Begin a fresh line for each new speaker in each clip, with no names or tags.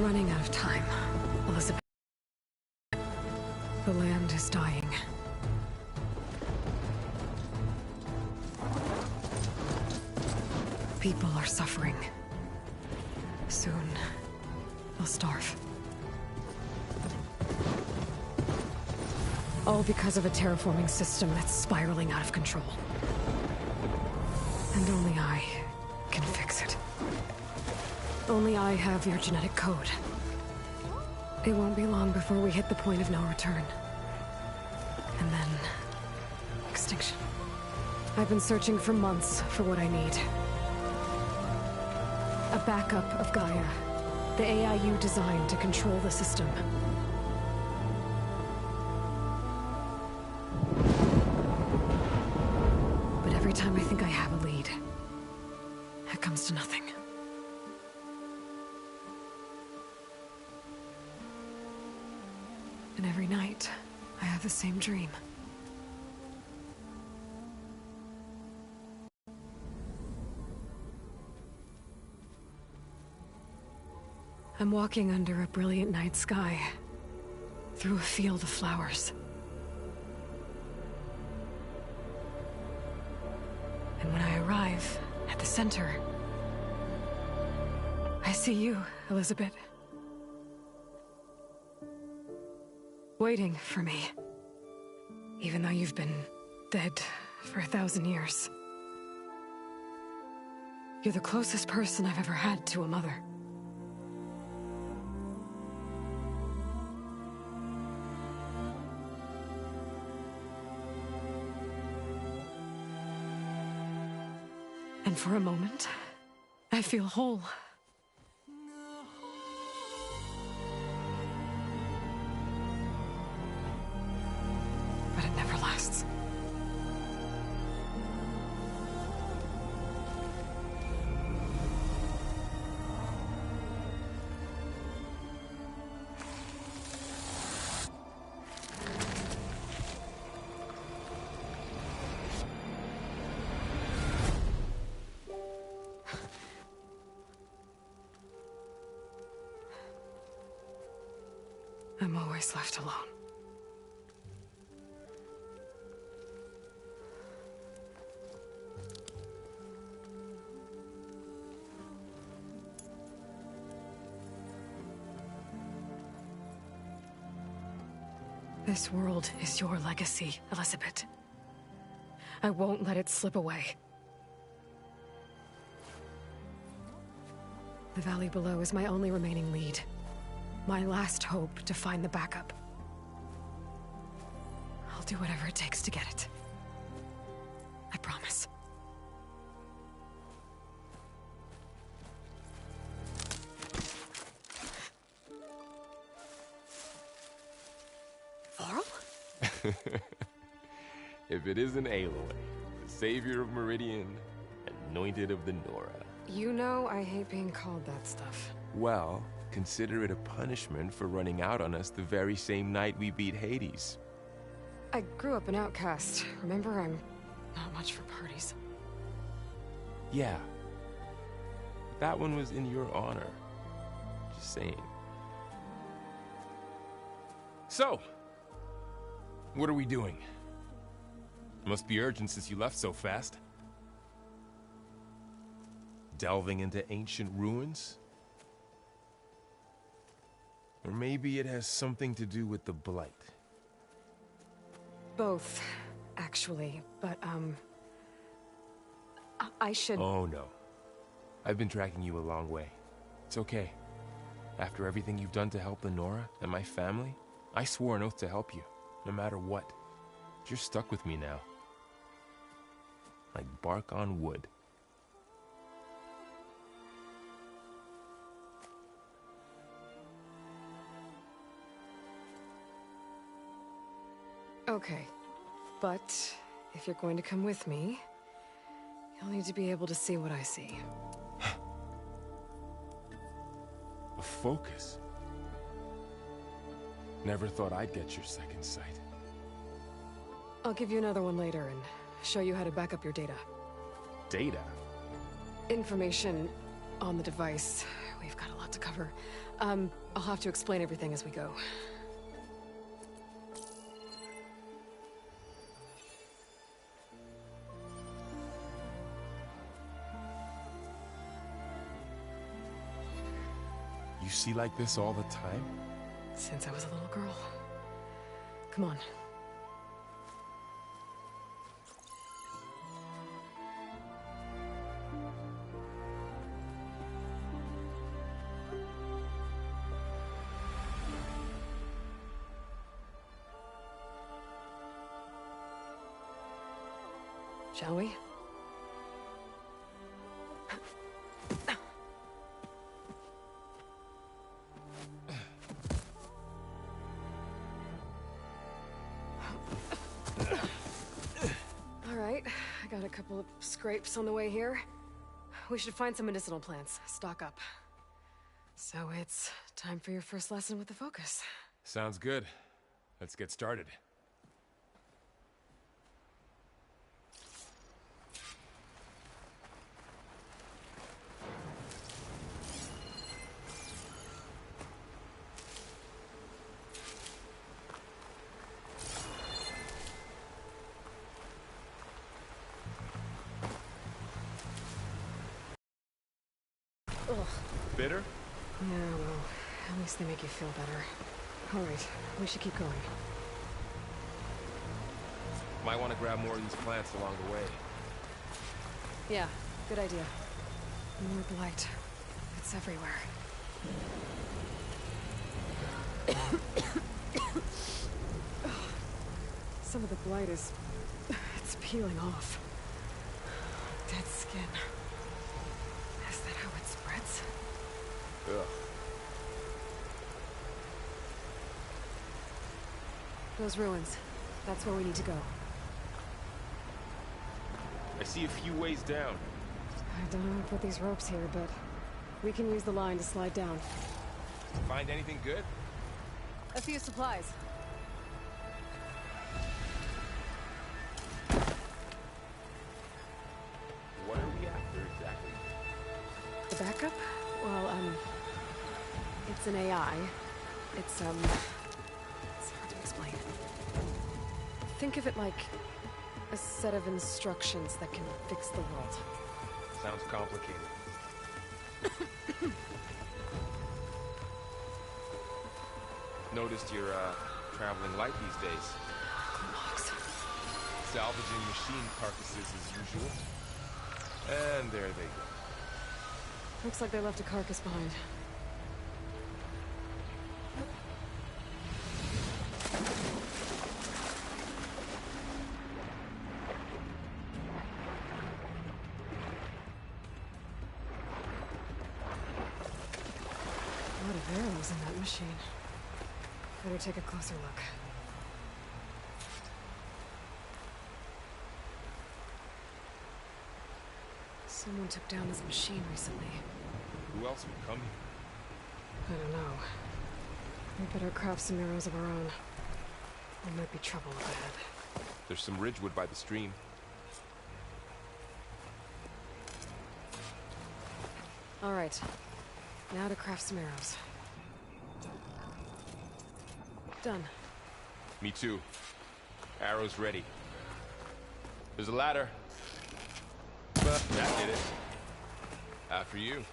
running out of time, Elizabeth. The land is dying. People are suffering. Soon, they'll starve. All because of a terraforming system that's spiraling out of control. And only I can fix it. Only I have your genetic code. It won't be long before we hit the point of no return. And then... extinction. I've been searching for months for what I need. A backup of Gaia. The AI you designed to control the system. But every time I think I have a lead, it comes to nothing. And every night, I have the same dream. I'm walking under a brilliant night sky, through a field of flowers. And when I arrive at the center, I see you, Elizabeth. Waiting for me. Even though you've been dead for 1,000 years. You're the closest person I've ever had to a mother. And for a moment, I feel whole. But it never lasts. I'm always left alone. This world is your legacy, Elizabeth. I won't let it slip away. The valley below is my only remaining lead. My last hope to find the backup. I'll do whatever it takes to get it. I promise. Varl?
If it isn't Aloy, the savior of Meridian, anointed of the Nora.
You know I hate being called that stuff.
Well, consider it a punishment for running out on us the very same night we beat Hades.
I grew up an outcast. Remember, I'm not much for parties.
Yeah. That one was in your honor. Just saying. So, what are we doing? Must be urgent since you left so fast. Delving into ancient ruins? Or maybe it has something to do with the Blight.
Both, actually, but, I should...
Oh, no. I've been tracking you a long way. It's okay. After everything you've done to help the Nora and my family, I swore an oath to help you, no matter what. You're stuck with me now. Like bark on wood.
Okay, but if you're going to come with me, you'll need to be able to see what I see.
A focus? Never thought I'd get your second sight.
I'll give you another one later and show you how to back up your data.
Data?
Information on the device We've got a lot to cover. I'll have to explain everything as we go.
You see like this all the time?
Since I was a little girl. Come on. Shall we? All right, I got a couple of scrapes on the way here. We should find some medicinal plants, stock up. So it's time for your first lesson with the Focus.
Sounds good. Let's get started.
Ugh.
Bitter?
Yeah, well, at least they make you feel better. All right, we should keep going.
Might want to grab more of these plants along the way.
Yeah, good idea. More blight. It's everywhere. Some of the blight is... it's peeling off. Dead skin. Is that how it spreads?
Ugh.
Those ruins. That's where we need to go.
I see a few ways down.
I don't know how to put these ropes here, but we can use the line to slide down.
Find anything good?
A few supplies.
What are we after exactly?
The backup? Well, it's an AI. It's hard to explain. Think of it like a set of instructions that can fix the world.
Sounds complicated. Noticed you're, traveling light these days.
Logs.
Salvaging machine carcasses as usual. And there they go.
Looks like they left a carcass behind. A lot of arrows in that machine. Better take a closer look. Someone took down his machine recently.
Who else would come here?
I don't know. We better craft some arrows of our own. There might be trouble up ahead.
There's some ridgewood by the stream.
All right. Now to craft some arrows. Done.
Me too. Arrows ready. There's a ladder. But that did it. After you.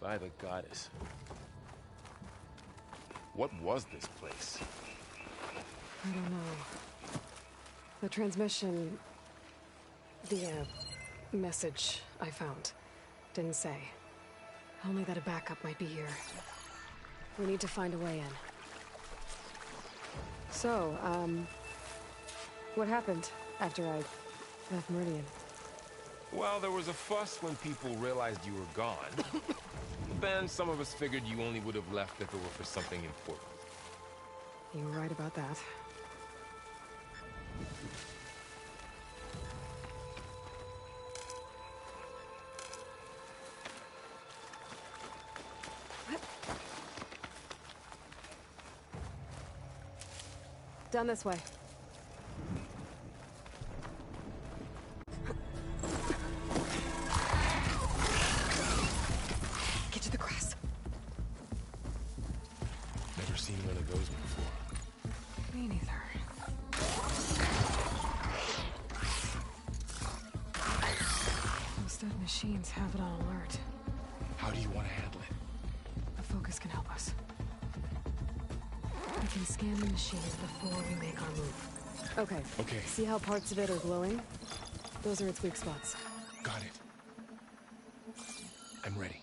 By the goddess. What was this place?
I don't know. The transmission... the, message I found didn't say. Only that a backup might be here. We need to find a way in. So, what happened after I left Meridian?
Well, there was a fuss when people realized you were gone. Then some of us figured you only would have left if it were for something important.
You were right about that. Down this way. Get to the grass.
Never seen one of those before.
Me neither. Those dead machines have it on alert.
How do you want to handle it?
The focus can help us. We can scan the machine before we make our move. Okay.
Okay.
See how parts of it are glowing? Those are its weak spots.
Got it. I'm ready.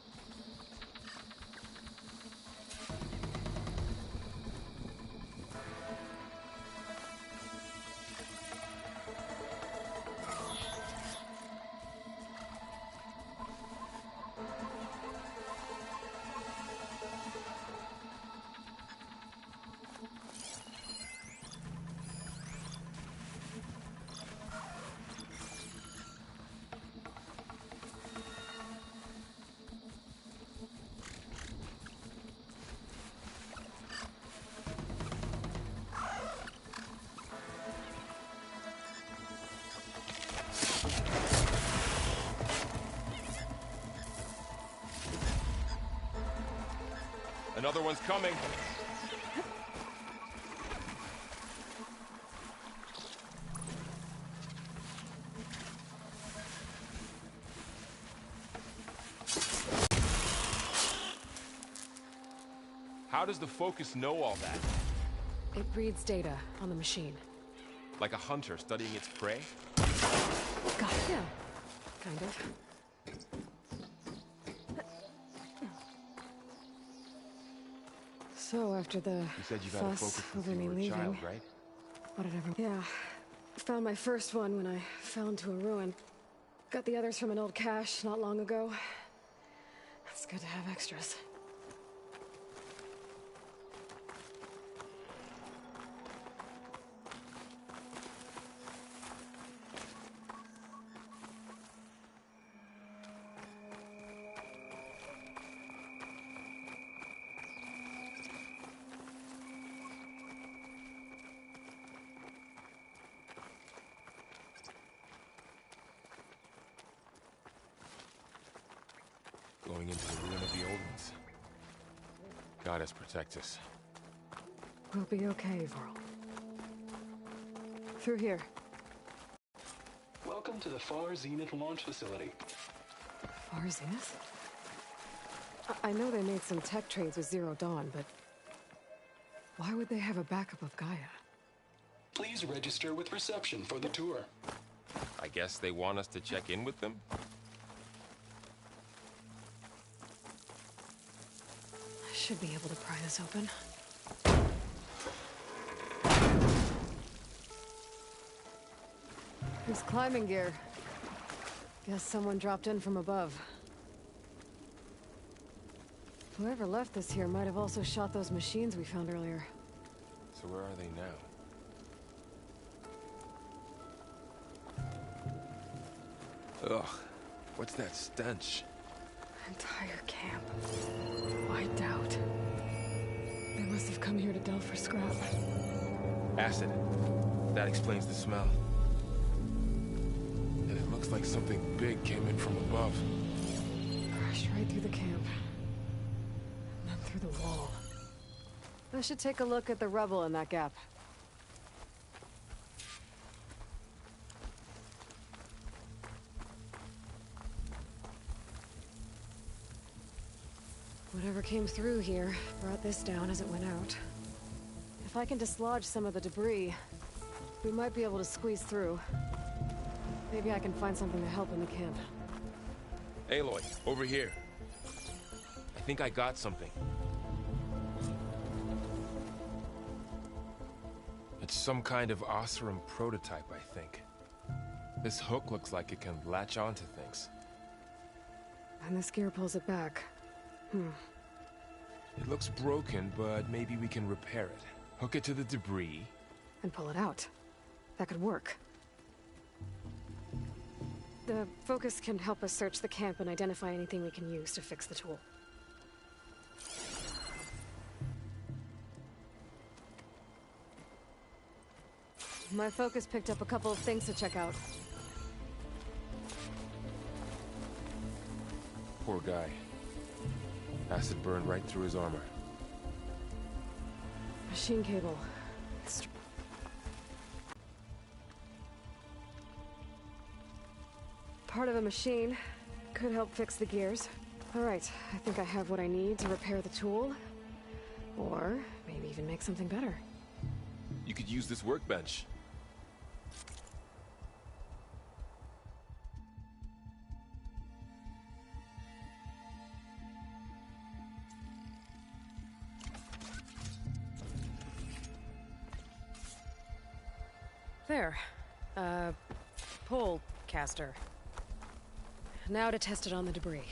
Another one's coming. How does the focus know all that?
It reads data on the machine.
Like a hunter studying its prey?
Got it. Yeah. Kind of. So after the
You said you got a
fuss
focus since
over
you
me
were a
leaving,
child, right?
what did everyone? Yeah, found my first one when I fell into a ruin. Got the others from an old cache not long ago. It's good to have extras.
Going into the ruin of the old ones. Goddess protect us.
We'll be okay, Varl. Through here.
Welcome to the Far Zenith launch facility.
Far Zenith? I know they made some tech trades with Zero Dawn, but why would they have a backup of Gaia?
Please register with reception for the tour.
I guess they want us to check in with them?
Should be able to pry this open. There's climbing gear. Guess someone dropped in from above. Whoever left this here might have also shot those machines we found earlier.
So where are they now? Ugh, what's that stench?
Entire camp. Wiped out. They must have come here to delve for scrap.
Acid. That explains the smell. And it looks like something big came in from above.
Crashed right through the camp. And then through the wall. I should take a look at the rubble in that gap. Whatever came through here brought this down as it went out. If I can dislodge some of the debris, we might be able to squeeze through. Maybe I can find something to help in the camp.
Aloy, over here. I think I got something. It's some kind of Oseram prototype, I think. This hook looks like it can latch onto things.
And this gear pulls it back.
It looks broken, but maybe we can repair it. Hook it to the debris.
And pull it out. That could work. The focus can help us search the camp and identify anything we can use to fix the tool. My focus picked up a couple of things to check out.
Poor guy. Acid burned right through his armor.
Machine cable. Part of a machine. Could help fix the gears. Alright, I think I have what I need to repair the tool. Or maybe even make something better.
You could use this workbench.
There. Pole caster. Now to test it on the debris.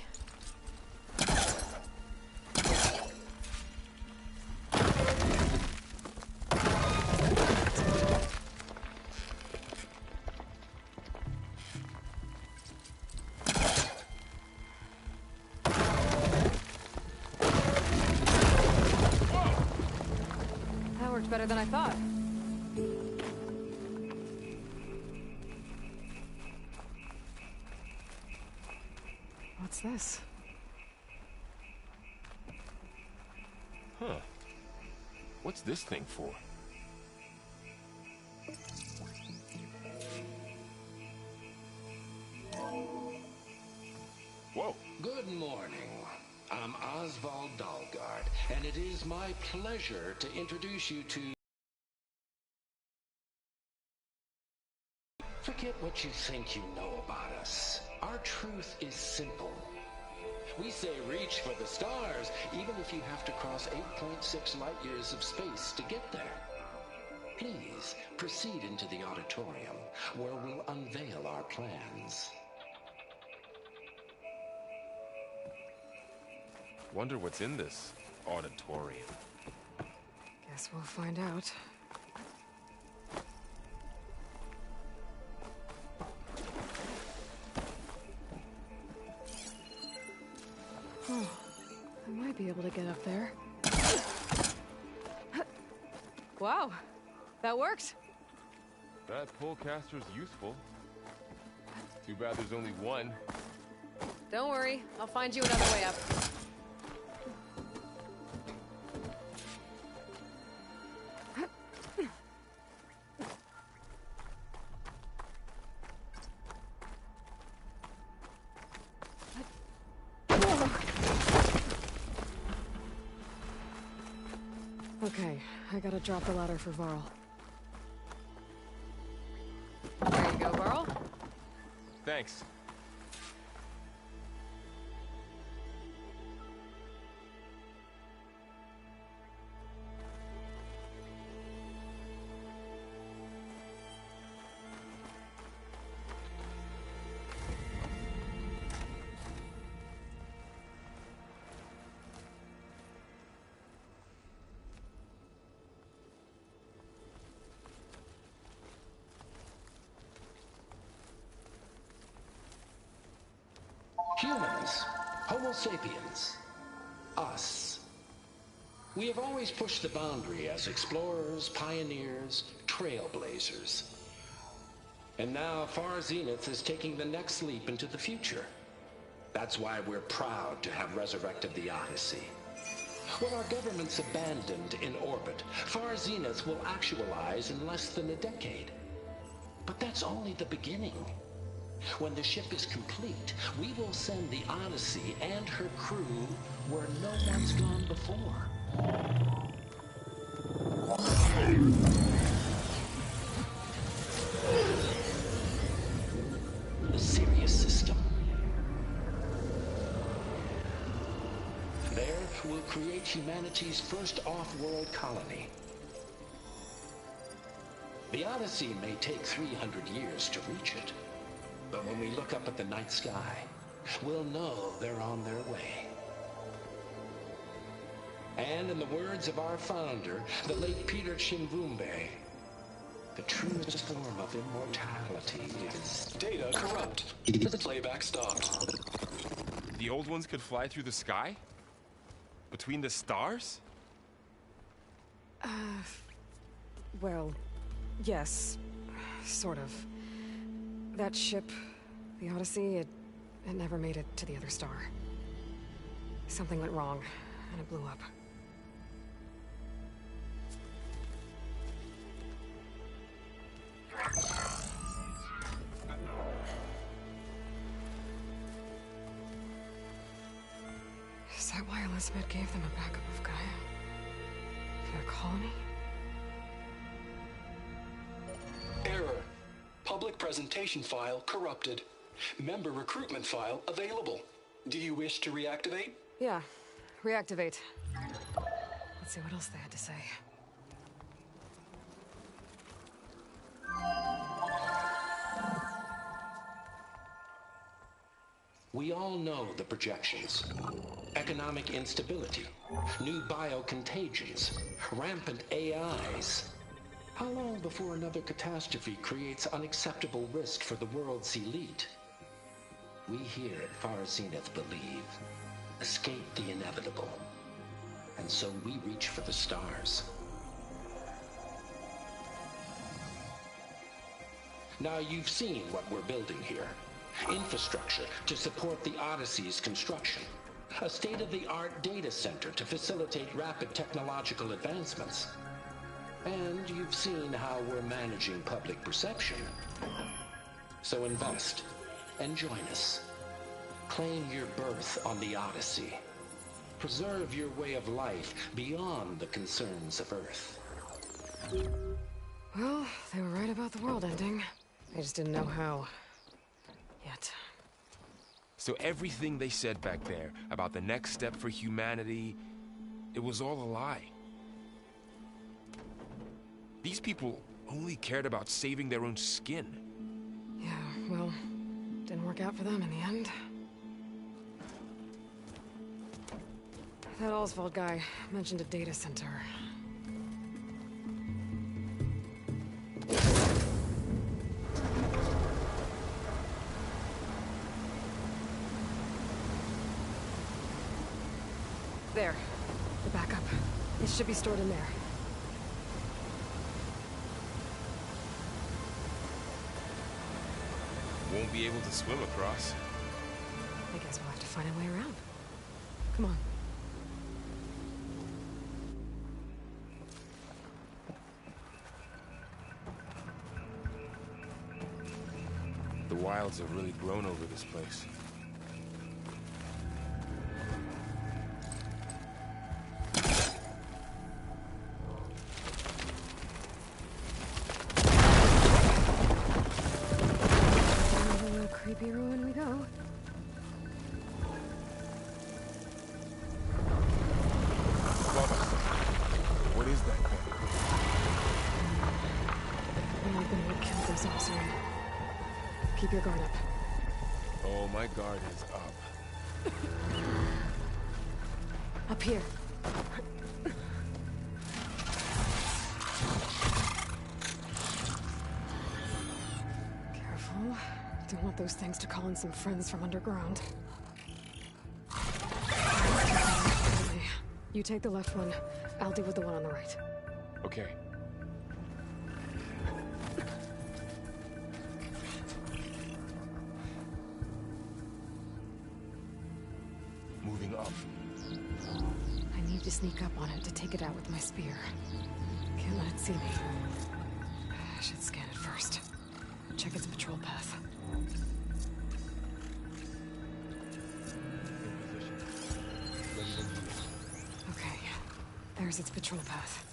That worked better than I thought. What's this?
Huh. What's this thing for? Whoa.
Good morning. I'm Oswald Dalgard, and it is my pleasure to introduce you to... Forget what you think you know about us. Our truth is simple. We say reach for the stars, even if you have to cross 8.6 light years of space to get there. Please, proceed into the auditorium, where we'll unveil our plans.
Wonder what's in this auditorium.
Guess we'll find out. Oh, I might be able to get up there. Wow, that worked.
That pole caster's useful. Too bad there's only one.
Don't worry, I'll find you another way up. Okay, I gotta drop the ladder for Varl. There you go, Varl.
Thanks.
Humans, Homo sapiens, us. We have always pushed the boundary as explorers, pioneers, trailblazers. And now Far Zenith is taking the next leap into the future. That's why we're proud to have resurrected the Odyssey. When our government's abandoned in orbit, Far Zenith will actualize in less than a decade. But that's only the beginning. When the ship is complete, we will send the Odyssey and her crew where no one's gone before. The Sirius system. There, we'll create humanity's first off-world colony. The Odyssey may take 300 years to reach it. But when we look up at the night sky, we'll know they're on their way. And in the words of our founder, the late Peter Chimvumbe, the truest form of immortality is... Data corrupt. Playback stopped.
The old ones could fly through the sky? Between the stars?
Well, yes, sort of. That ship, the Odyssey, it never made it to the other star. Something went wrong, and it blew up. Is that why Elizabeth gave them a backup of Gaia? For their colony?
Error. Public presentation file corrupted. Member recruitment file available. Do you wish to reactivate?
Yeah, reactivate. Let's see what else they had to say.
We all know the projections. Economic instability, new biocontagions, rampant AIs. How long before another catastrophe creates unacceptable risk for the world's elite? We here at Far Zenith believe, escape the inevitable. And so we reach for the stars. Now you've seen what we're building here. Infrastructure to support the Odyssey's construction. A state-of-the-art data center to facilitate rapid technological advancements. And you've seen how we're managing public perception. So invest and join us. Claim your berth on the Odyssey. Preserve your way of life beyond the concerns of Earth.
Well, they were right about the world ending. They just didn't know how. Yet.
So everything they said back there about the next step for humanity, it was all a lie. These people only cared about saving their own skin.
Yeah, well, didn't work out for them in the end. That Oswald guy mentioned a data center. There. The backup. It should be stored in there.
Won't be able to swim across.
I guess we'll have to find a way around. Come on.
The wilds have really grown over this place.
Creepy ruin we go.
What is that thing?
One of them would kill this officer. Keep your guard up.
Oh, my guard is up.
Up here. Careful. Don't want those things to call in some friends from underground. You take the left one. I'll deal with the one on the right.
Okay. Moving up.
I need to sneak up on it to take it out with my spear. Can't let it see me. I should scan it first. Check its patrol path. Okay, there's its patrol path.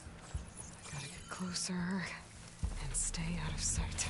Gotta get closer and stay out of sight.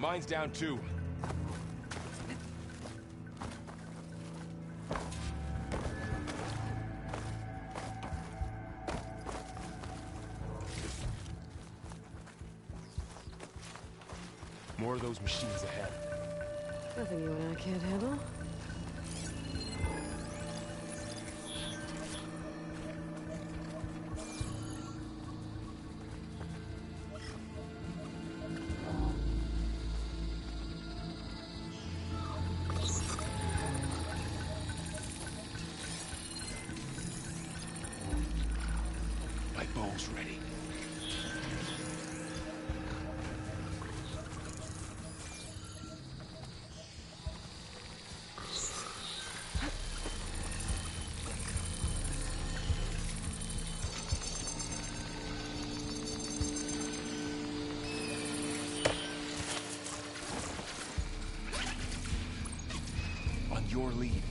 Mine's down too. More of those machines ahead.
Nothing you and I can't handle.
My bow's ready. On your lead.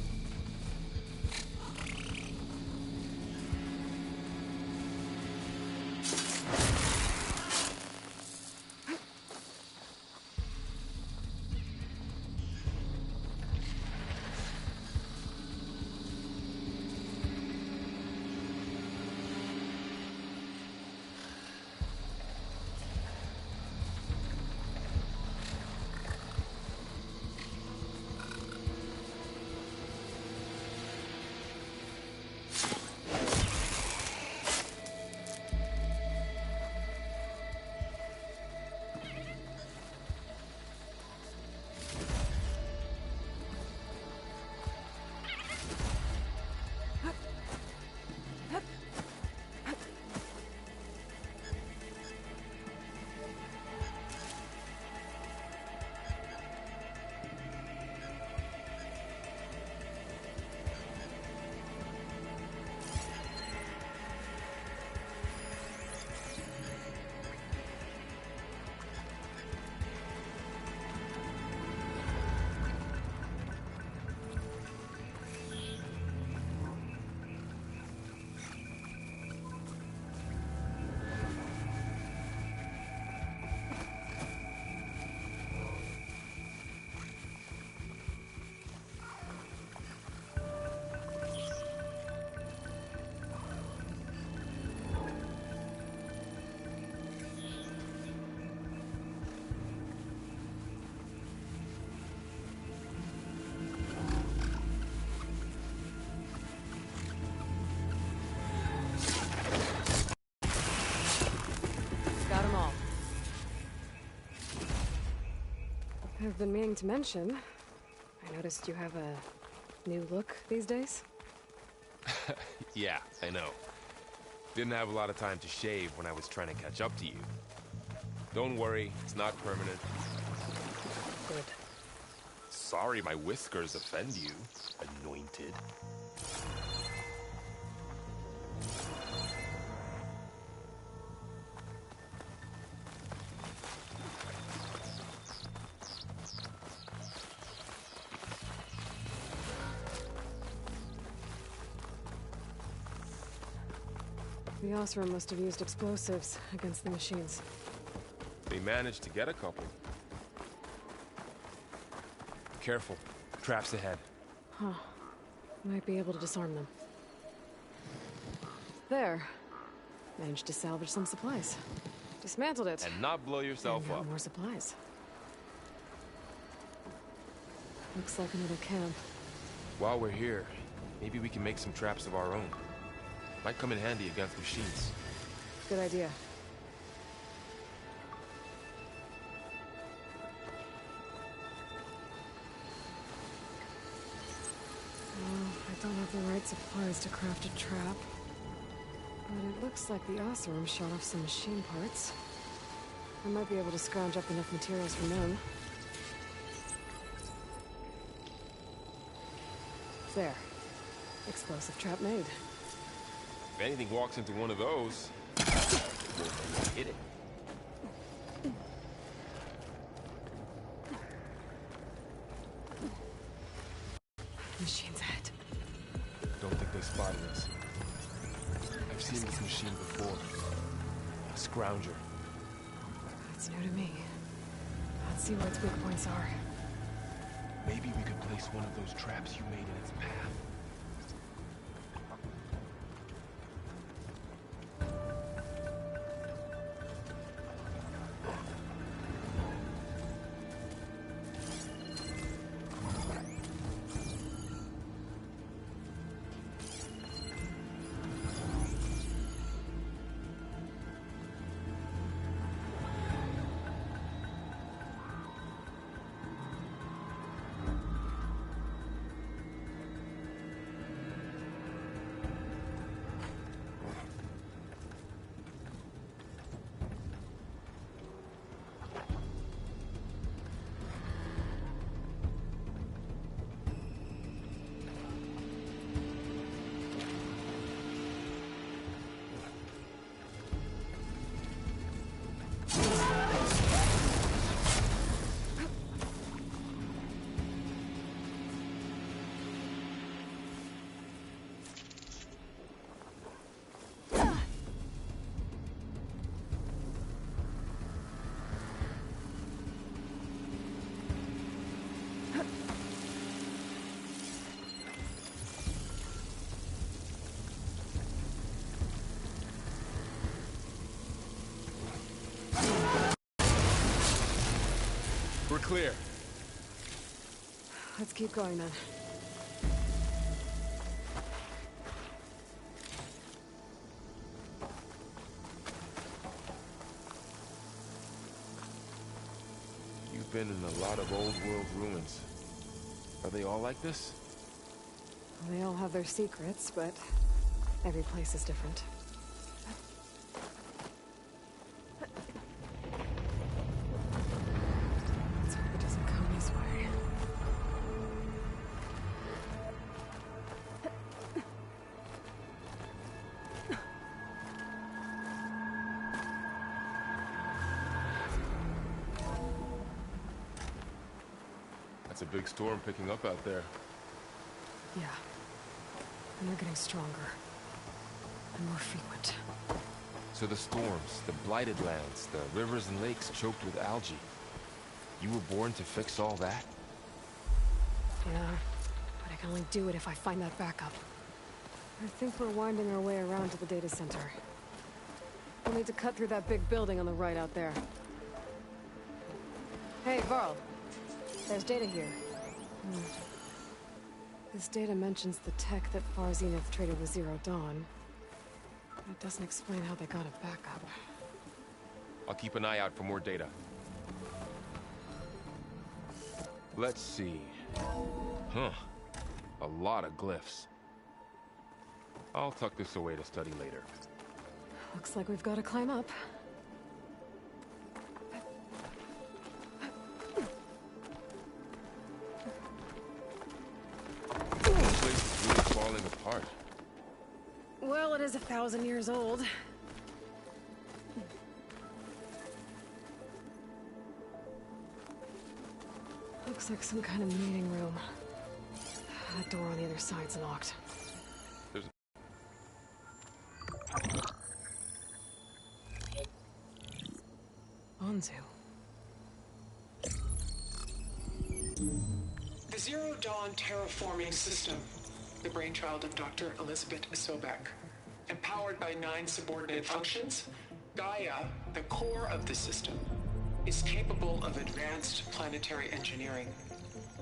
Got them all. I've been meaning to mention, I noticed you have a new look these days.
Yeah, I know. Didn't have a lot of time to shave when I was trying to catch up to you. Don't worry, it's not permanent.
Good.
Sorry my whiskers offend you, anointed.
The Osram must have used explosives against the machines.
They managed to get a couple. Careful. Traps ahead.
Huh. Might be able to disarm them. There. Managed to salvage some supplies. Dismantled it.
And not blow yourself
And now
up.
more supplies. Looks like another camp.
While we're here, maybe we can make some traps of our own. Might come in handy against machines.
Good idea. I don't have the right supplies to craft a trap. But it looks like the Osram shot off some machine parts. I might be able to scrounge up enough materials from them. There. Explosive trap made.
If anything walks into one of those, we'll hit it.
Machine's ahead.
Don't think they spotted us. I've seen this machine before. A scrounger.
That's new to me. That see where its weak points are.
Maybe we could place one of those traps you made in its path. We're clear.
Let's keep going then.
You've been in a lot of old world ruins. Are they all like this?
They all have their secrets, but every place is different. Let's hope it doesn't come this way.
That's a big storm picking up out there.
Yeah. And they're getting stronger. And more frequent.
So the storms, the blighted lands, the rivers and lakes choked with algae. You were born to fix all that?
Yeah. But I can only do it if I find that backup. I think we're winding our way around to the data center. We'll need to cut through that big building on the right out there. Hey, Varl. There's data here. This data mentions the tech that Far Zenith traded with Zero Dawn. But it doesn't explain how they got it back up.
I'll keep an eye out for more data. Let's see. Huh. A lot of glyphs. I'll tuck this away to study later.
Looks like we've got to climb up.
This place is really falling apart.
Well, it is 1,000 years old. Looks like some kind of meeting room. That door on the other side's locked.
There's
Onzu.
The Zero Dawn terraforming system, the brainchild of Dr. Elizabeth Sobek. Empowered by 9 subordinate functions, Gaia, the core of the system, is capable of advanced planetary engineering,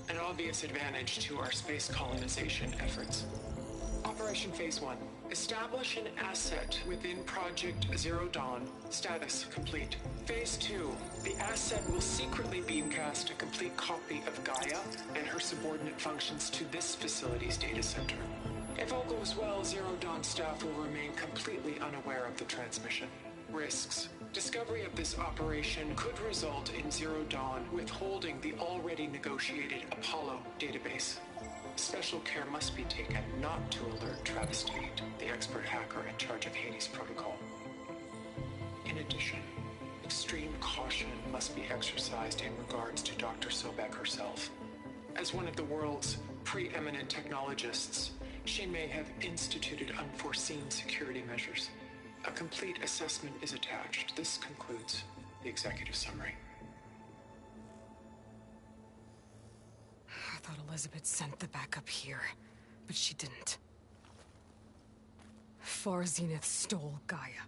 an obvious advantage to our space colonization efforts. Operation Phase 1. Establish an asset within Project Zero Dawn. Status complete. Phase 2. The asset will secretly beamcast a complete copy of Gaia and her subordinate functions to this facility's data center. If all goes well, Zero Dawn staff will remain completely unaware of the transmission. Risks. Discovery of this operation could result in Zero Dawn withholding the already negotiated Apollo database. Special care must be taken not to alert Travis Tate, the expert hacker in charge of Hades Protocol. In addition, extreme caution must be exercised in regards to Dr. Sobek herself. As one of the world's preeminent technologists, she may have instituted unforeseen security measures. A complete assessment is attached. This concludes the executive summary.
thought Elizabeth sent the backup here, but she didn't. Far Zenith stole Gaia.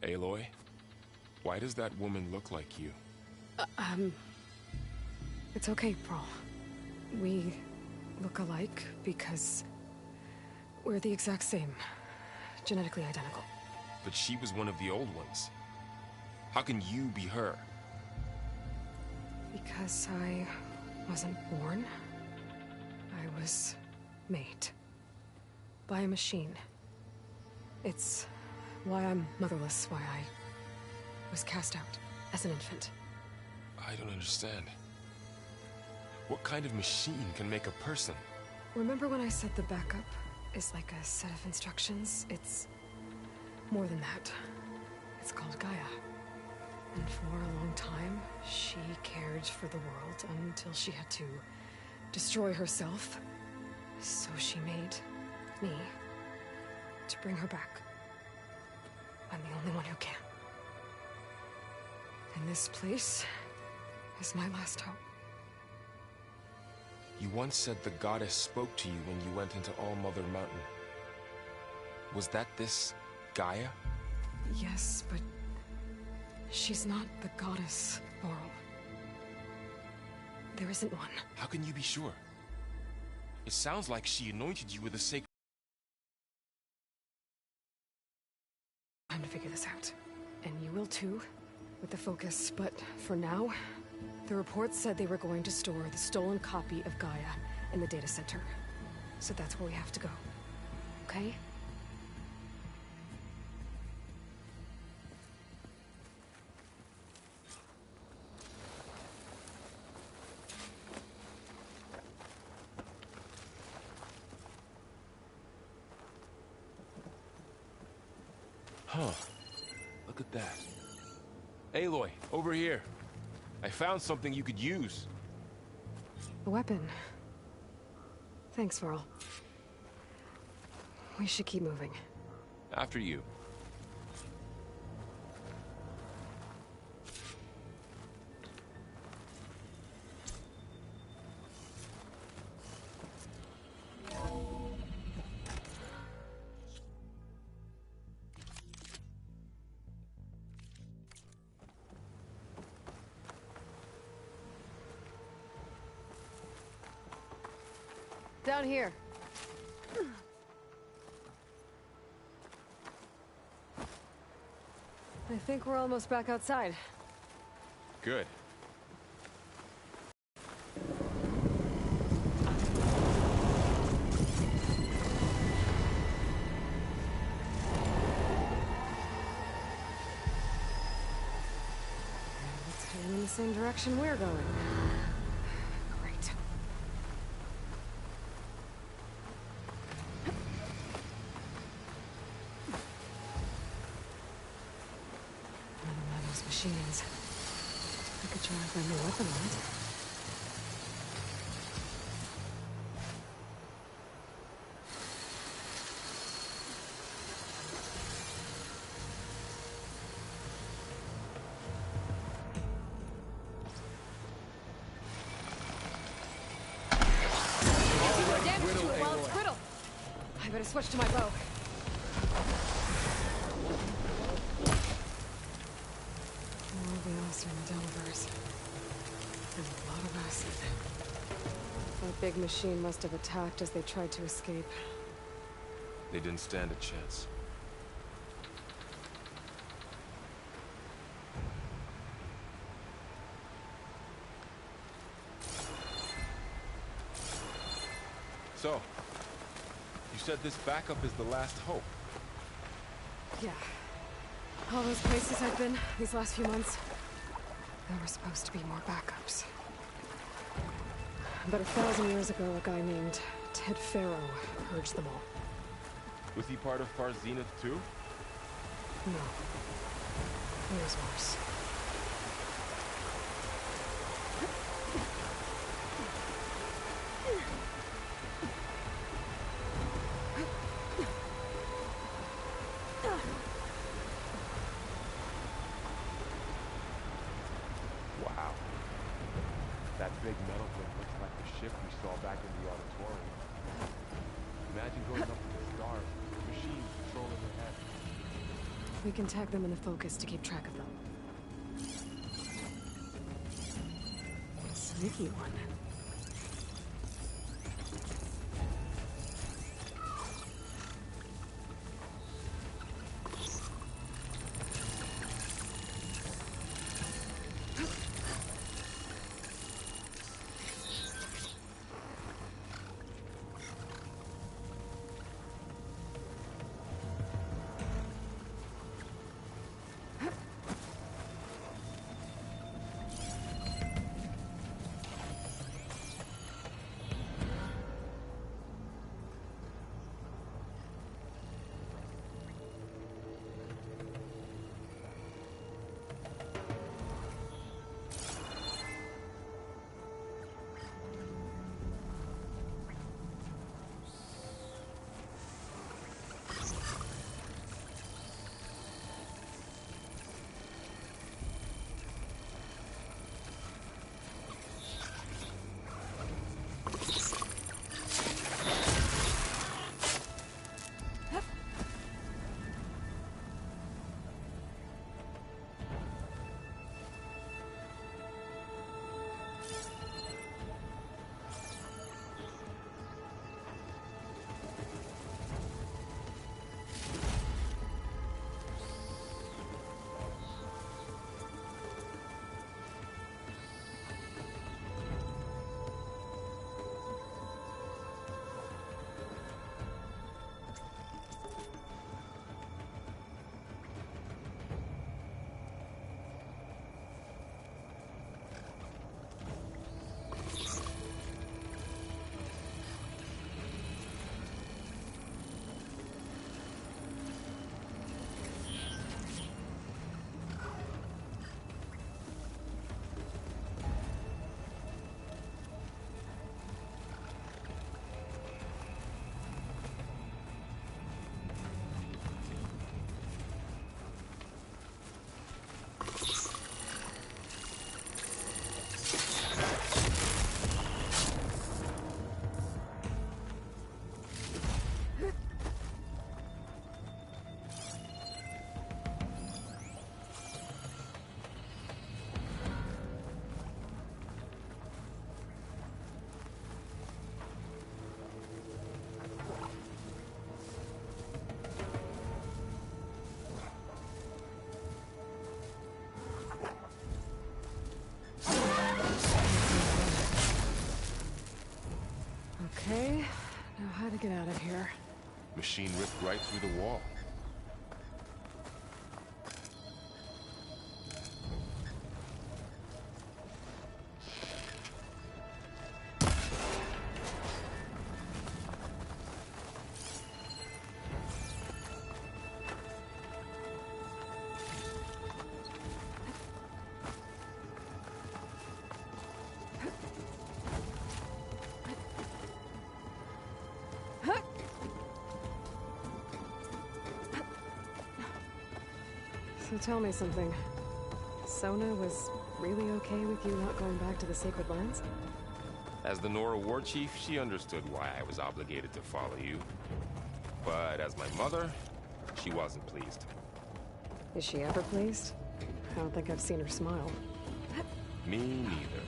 Aloy? Why does that woman look like you?
It's okay, Pearl. We look alike because we're the exact same. Genetically identical.
But she was one of the old ones. How can you be her?
Because I wasn't born. I was made. By a machine. It's why I'm motherless, why I was cast out as an infant.
I don't understand. What kind of machine can make a person?
Remember when I said the backup is like a set of instructions? It's more than that. It's called Gaia. And for a long time, she cared for the world until she had to destroy herself. So she made me to bring her back. I'm the only one who can. And this place is my last hope.
You once said the goddess spoke to you when you went into All Mother Mountain. Was that this Gaia?
Yes, but she's not the goddess, Laurel. There isn't one.
How can you be sure? It sounds like she anointed you with a sacred...
Time to figure this out. And you will too, with the focus. But for now, the reports said they were going to store the stolen copy of Gaia in the data center. So that's where we have to go. Okay?
Huh. Look at that. Aloy, over here. I found something you could use.
A weapon. Thanks, Varl. We should keep moving.
After you.
Down here. I think we're almost back outside.
Good.
It's heading in the same direction we're going. Great. Another one of those machines. I could try if I knew weapon on it. Damage to it while it's brittle. I better switch to my bow. More Veos and Delvers. And a lot of acid. That big machine must have attacked as they tried to escape.
They didn't stand a chance. So, you said this backup is the last hope.
Yeah. All those places I've been these last few months, there were supposed to be more backups. But 1,000 years ago, a guy named Ted Farrow purged them all.
Was he part of Far Zenith too?
No. He was worse.
Wow. That big metal thing looks like the ship we saw back in the auditorium. Imagine going up to the stars, machines patrolling ahead.
We can tag them in the focus to keep track of them. Sneaky one. Okay, now how to get out of here.
Machine ripped right through the wall.
So tell me something. Sona was really okay with you not going back to the Sacred Lands?
As the Nora war chief, she understood why I was obligated to follow you. But as my mother, she wasn't pleased.
Is she ever pleased? I don't think I've seen her smile.
Me neither.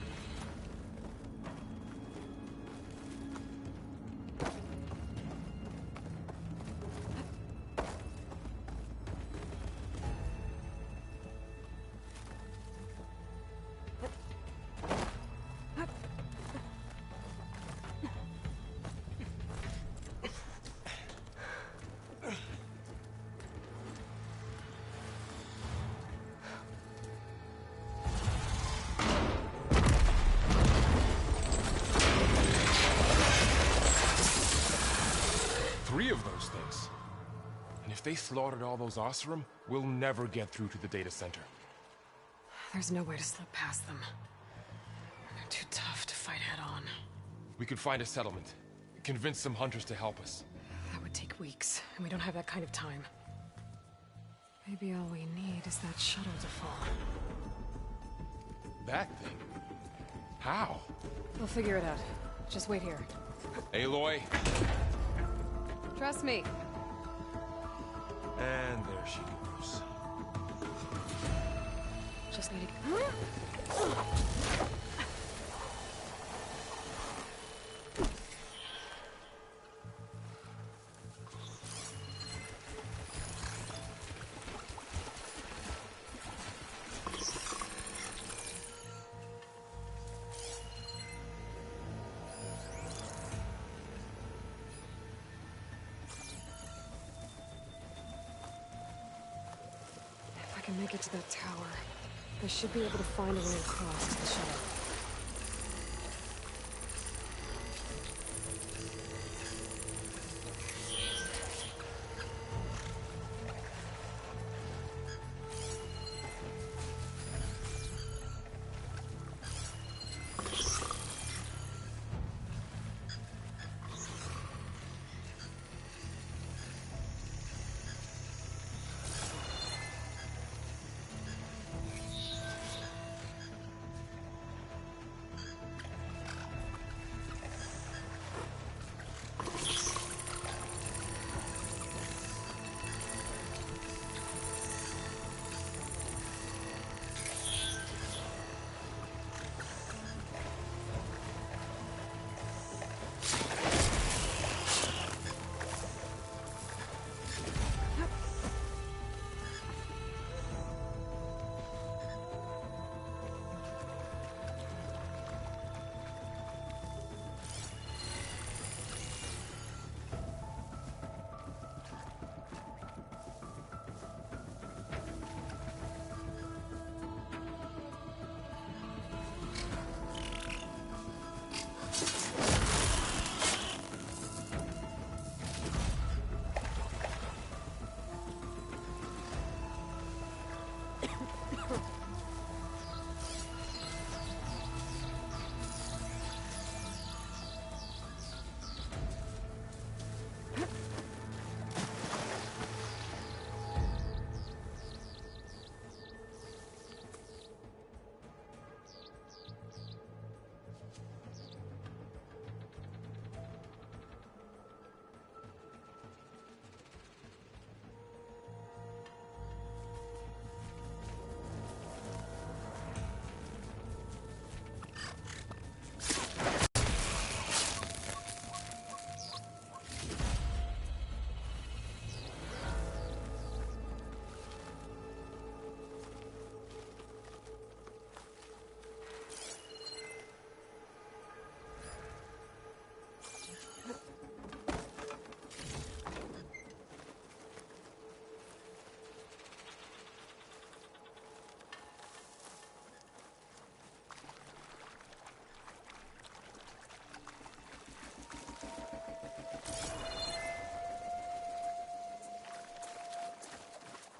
Three of those things. And if they slaughtered all those Oseram, we'll never get through to the data center.
There's no way to slip past them. They're too tough to fight head-on.
We could find a settlement. Convince some hunters to help us.
That would take weeks, and we don't have that kind of time. Maybe all we need is that shuttle to fall.
That thing? How?
We'll figure it out. Just wait here.
Aloy.
Trust me.
And there she goes.
Just need to... If I can make it to that tower, I should be able to find a way across to the shuttle.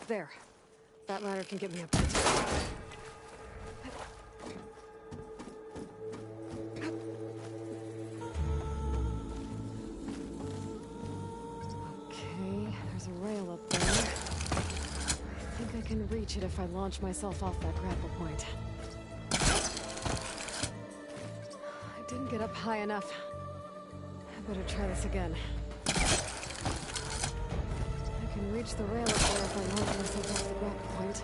There. That ladder can get me up to the top. Okay, there's a rail up there. I think I can reach it if I launch myself off that grapple point. I didn't get up high enough. I better try this again. I can reach the rail up there if I launch myself off the grapple point.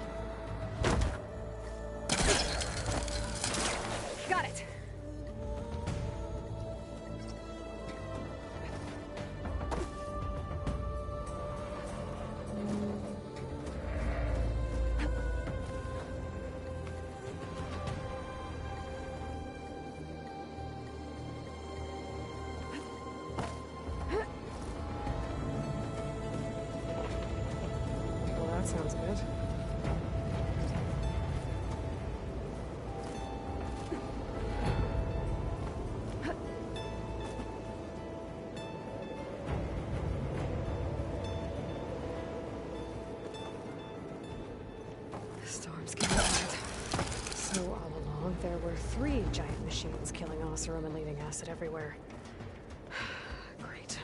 Got it! That sounds good. The storm's getting bad. So all along, there were 3 giant machines killing Oseram and leaving acid everywhere. Great.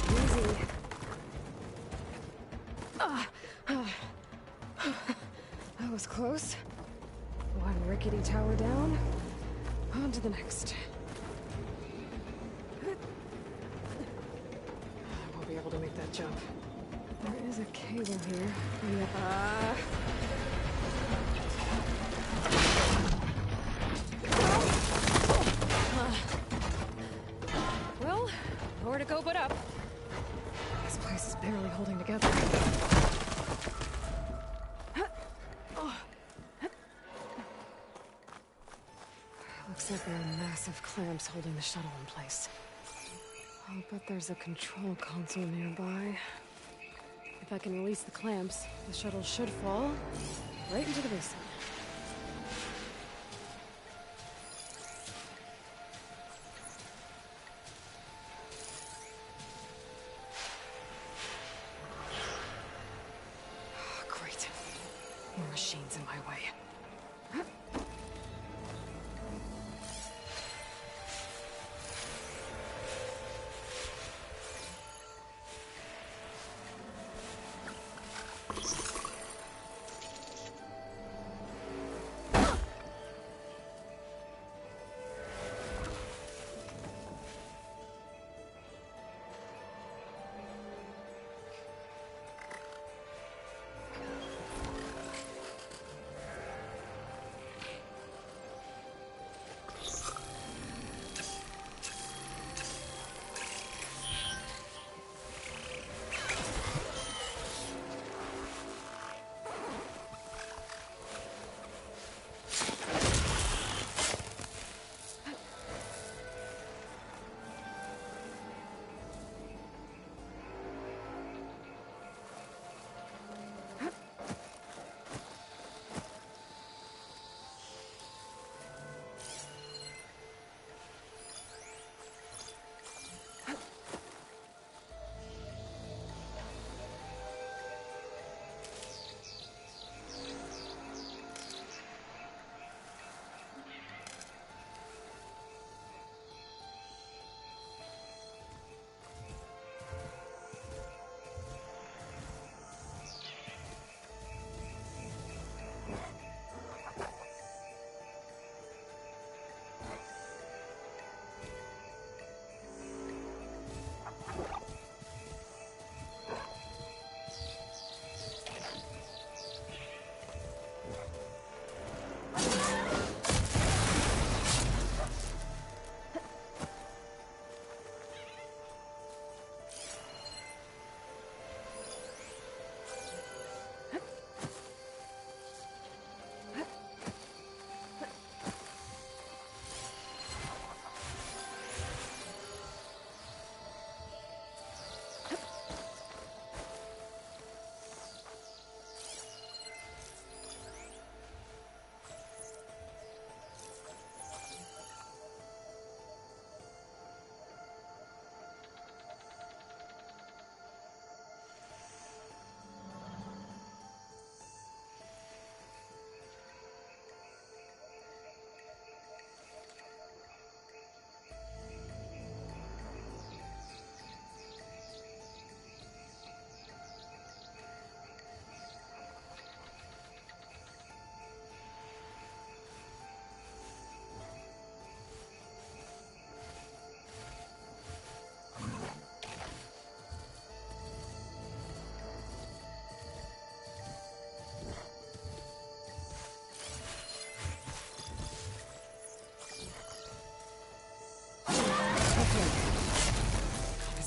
Easy. That was close. One rickety tower down. On to the next. I won't be able to make that jump. There is a cable here. Yep. Well, nowhere to go but up. This place is barely holding together. Looks like there are massive clamps holding the shuttle in place. I'll bet there's a control console nearby. If I can release the clamps, the shuttle should fall right into the basin. Great. More machines in my way.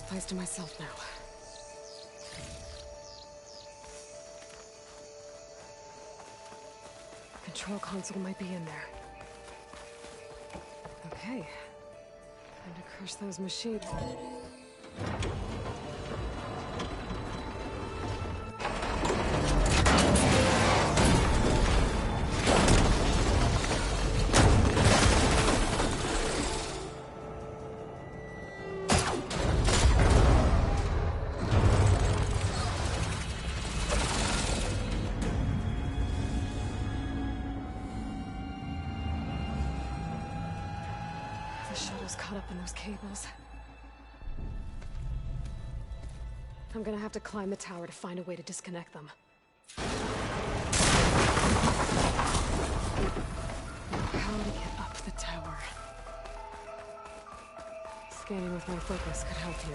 Place to myself now. Control console might be in there. Okay. Time to crush those machines. Caught up in those cables. I'm gonna have to climb the tower to find a way to disconnect them. how to get up the tower. Scanning with my focus could help here.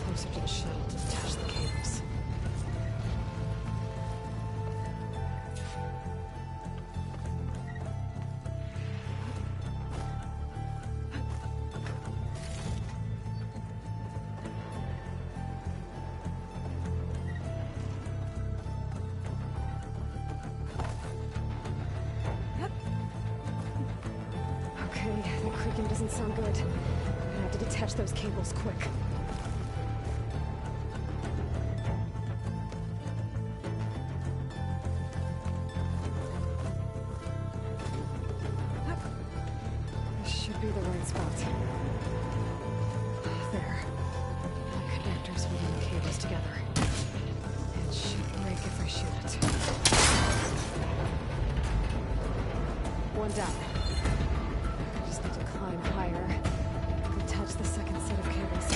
Closer to the shuttle to detach the cables. Okay, the creaking doesn't sound good. I'm gonna have to detach those cables quick. Should be the right spot. There. Connectors holding the cables together. It should break if I shoot it. One down. I just need to climb higher. Attach the second set of cables.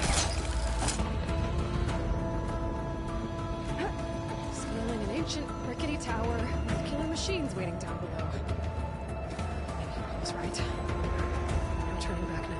Scaling an ancient rickety tower with killing machines waiting down below. I was right. I'm turning back now.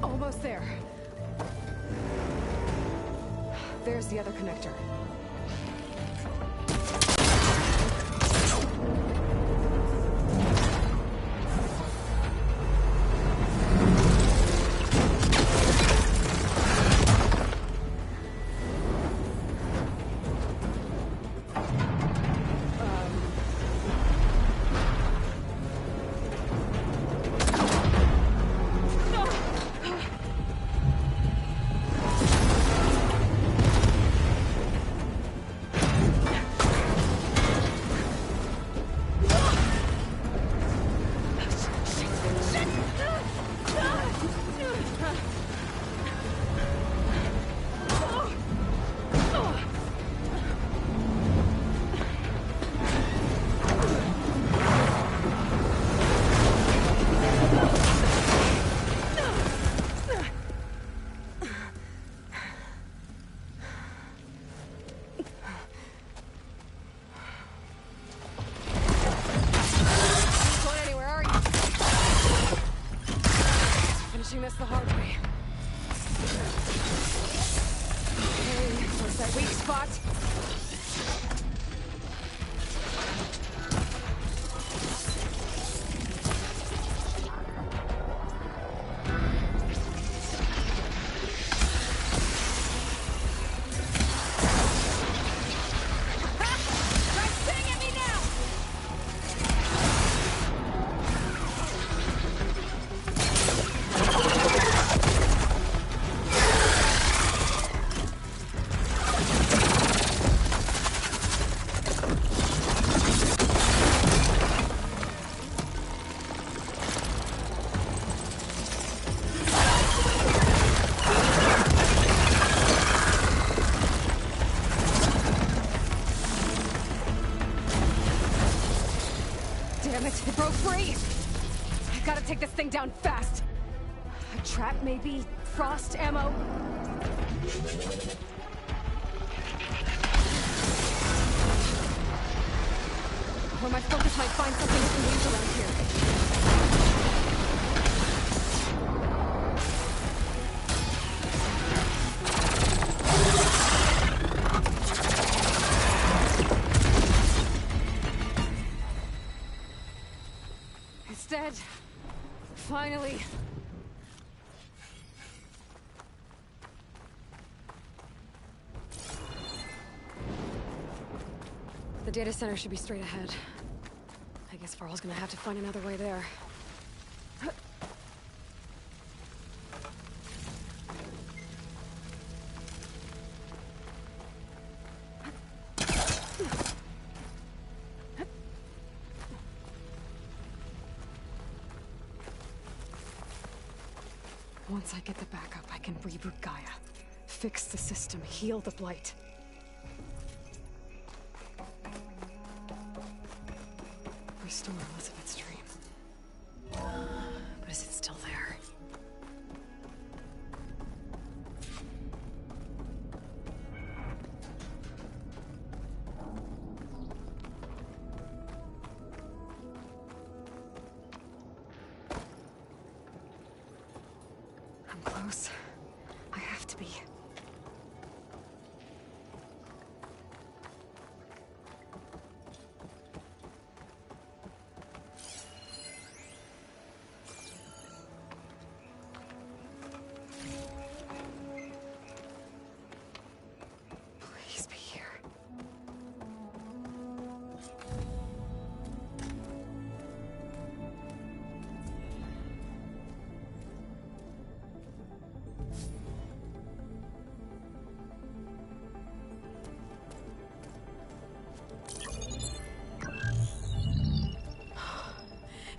Almost there. There's the other connector. This the hard way. Okay, what's that weak spot? take this thing down fast. A trap, maybe? Frost ammo? Or my focus might find something we can use around here. It's dead. Finally. The data center should be straight ahead. I guess Varl's gonna have to find another way there. Once I get the backup, I can reboot Gaia. Fix the system, heal the Blight. Restore Elizabeth's dream. But is it still there? I'm close. I have to be. Please be here.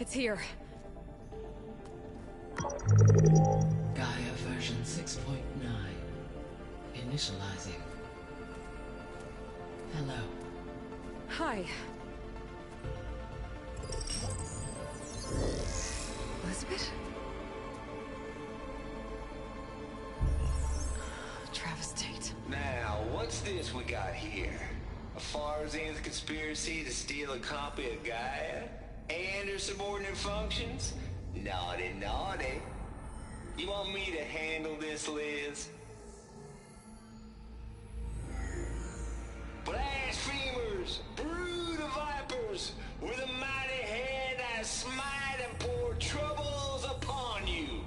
It's here.
Gaia version 6.9. Initializing. Hello.
Hi. Elizabeth? Travis Tate.
Now, what's this we got here? A Farzan's conspiracy to steal a copy of Gaia? And her subordinate functions? Naughty, naughty. You want me to handle this, Liz? Blasphemers! Brood of vipers! With a mighty hand I smite and pour troubles upon you!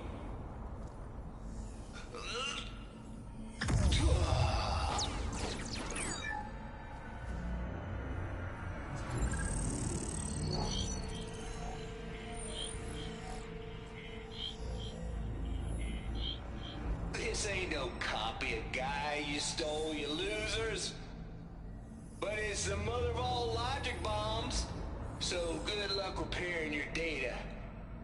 This ain't no copy of Gaia you stole, you losers. But it's the mother of all logic bombs. So good luck repairing your data.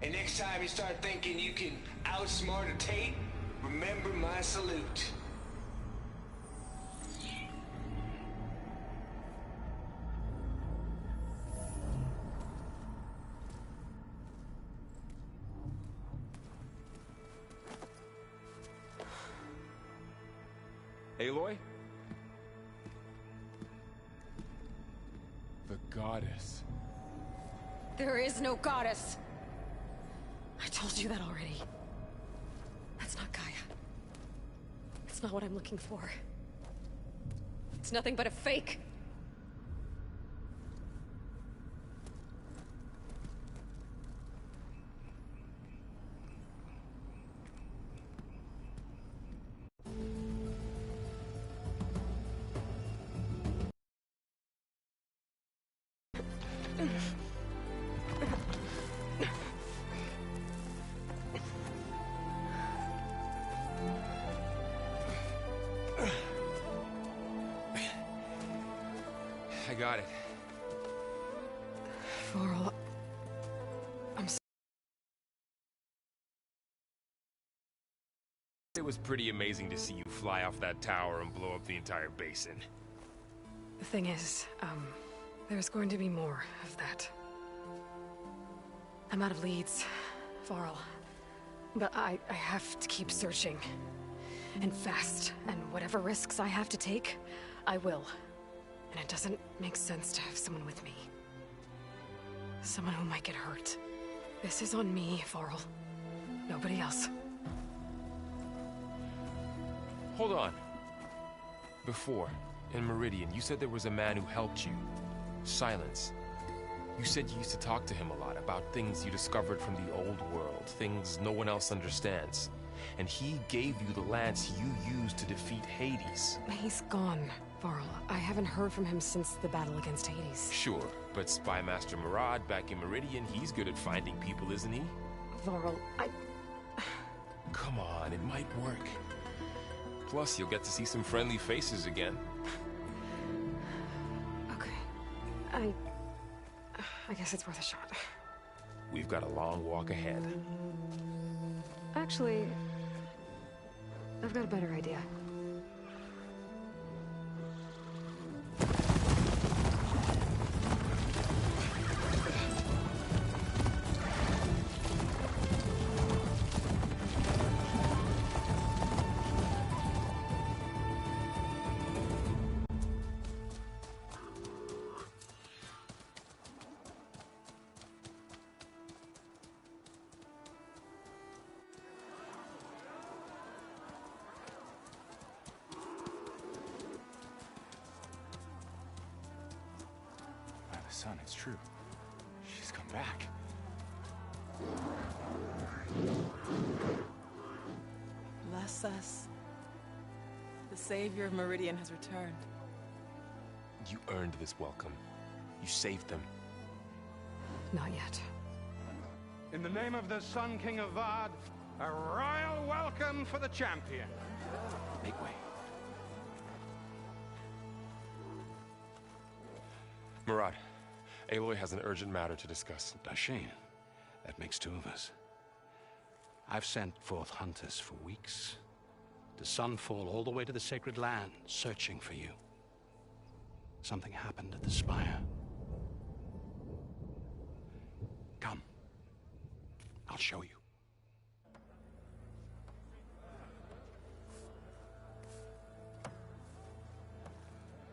And next time you start thinking you can outsmart a Tate, remember my salute.
Aloy? The goddess.
There is no goddess. I told you that already. That's not Gaia. It's not what I'm looking for. It's nothing but a fake.
I got it.
Varl,
It was pretty amazing to see you fly off that tower and blow up the entire basin.
the thing is, there's going to be more of that. I'm out of leads. Varl. But I have to keep searching. And fast. And whatever risks I have to take, I will. And it doesn't make sense to have someone with me. Someone who might get hurt. This is on me, Varl. Nobody else.
Hold on. Before, in Meridian, you said there was a man who helped you. Silence. You said you used to talk to him a lot about things you discovered from the old world, things no one else understands. And he gave you the lance you used to defeat Hades.
He's gone, Varl. I haven't heard from him since the battle against Hades.
Sure, but Spy Master Murad back in Meridian, he's good at finding people, isn't he?
Varl,
Come on, it might work. Plus, you'll get to see some friendly faces again.
Okay. I guess it's worth a shot.
We've got a long walk ahead.
Actually, I've got a better idea.
Son, it's true. She's come back.
Bless us. The savior of Meridian has returned.
You earned this welcome. You saved them.
Not yet.
In the name of the Sun King of Vard, a royal welcome for the champion.
Make way.
Murad, Aloy has an urgent matter to discuss.
Dashane, that makes two of us. I've sent forth hunters for weeks, to Sunfall all the way to the Sacred Land, searching for you. Something happened at the Spire. Come. I'll show you.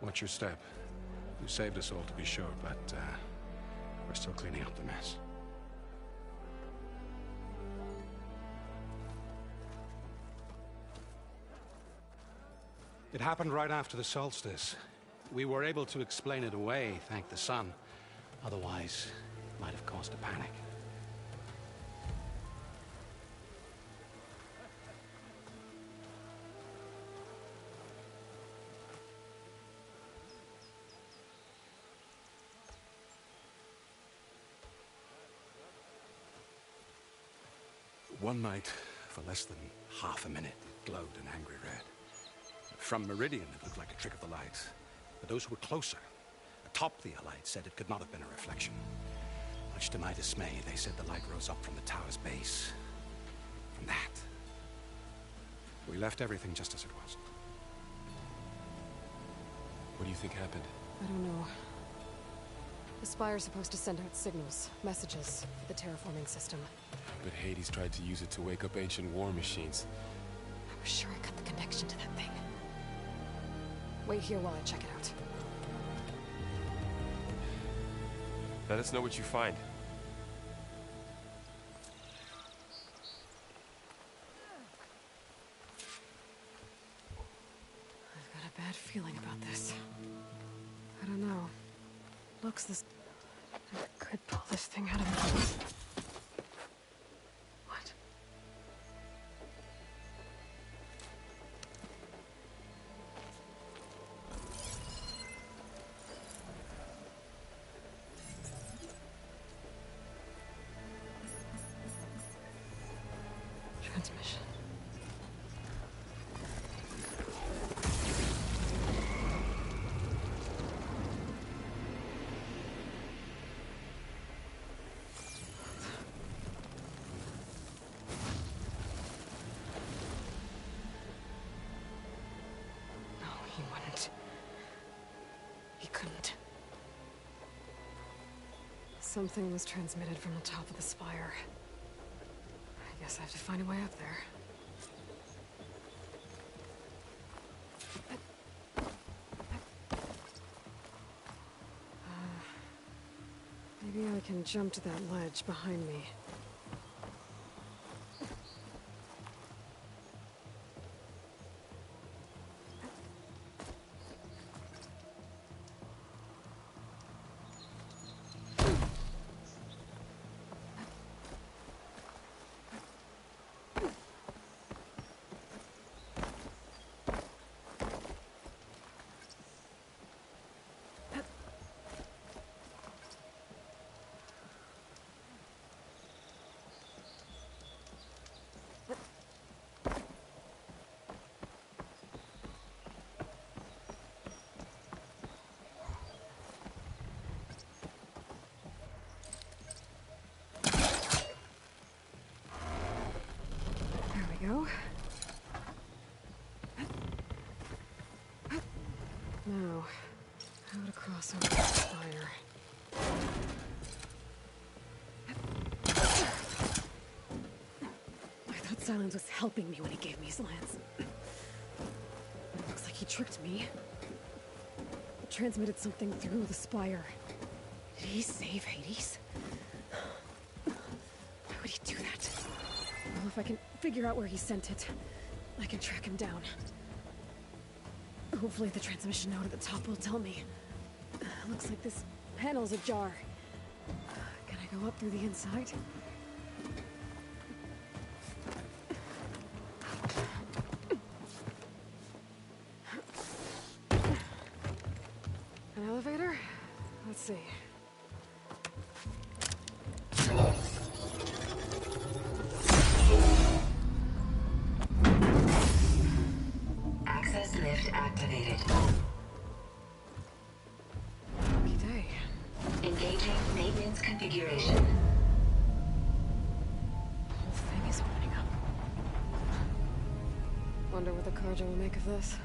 Watch your step. You saved us all, to be sure, but we're still cleaning up the mess. It happened right after the solstice. We were able to explain it away, thank the sun. Otherwise, it might have caused a panic. One night, for less than half a minute, it glowed an angry red. From Meridian, it looked like a trick of the light. But those who were closer, atop the Allied, said it could not have been a reflection. Much to my dismay, they said the light rose up from the tower's base. From that, we left everything just as it was.
What do you think happened?
I don't know. The Spire's supposed to send out signals, messages, for the terraforming system.
But Hades tried to use it to wake up ancient war machines.
I was sure I got the connection to that thing. Wait here while I check it out.
Let us know what you find.
I've got a bad feeling about this. I don't know. Looks this... I could pull this thing out of me. What? Transmission. No, he wouldn't. He couldn't. Something was transmitted from the top of the spire. Guess I have to find a way up there. Maybe I can jump to that ledge behind me. Go. Now, how to cross over the spire. I thought Silence was helping me when he gave me his lance. Looks like he tricked me. Transmitted something through the spire. Did he save Hades? Why would he do that? Well, if I can figure out where he sent it, I can track him down. Hopefully the transmission node at the top will tell me. Looks like this panel's ajar. Can I go up through the inside? An elevator? Let's see.
Access lift activated.
Lucky day.
Engaging maintenance configuration.
The whole thing is opening up. Wonder what the Carja will make of this.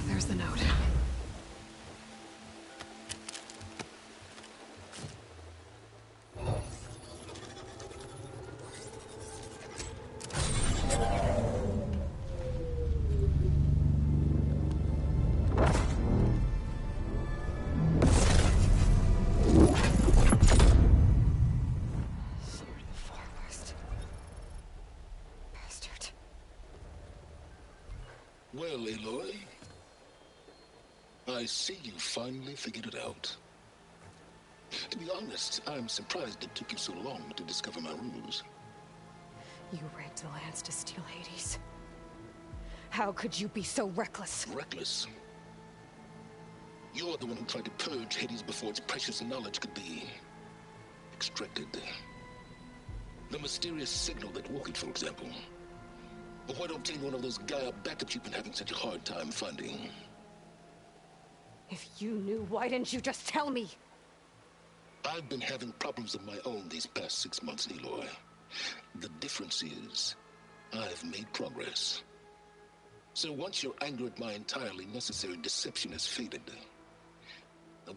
There's the note. Sword of the Far West. Bastard.
Well, Aloy, I see you finally figured it out. To be honest, I'm surprised it took you so long to discover my ruse.
You rigged the lance to steal Hades. How could you be so reckless?
Reckless? You're the one who tried to purge Hades before its precious knowledge could be extracted. The mysterious signal that woke it, for example. Or why to obtain one of those Gaia backups you've been having such a hard time finding.
If you knew, why didn't you just tell me?
I've been having problems of my own these past 6 months, Aloy. The difference is, I've made progress. So once your anger at my entirely necessary deception has faded,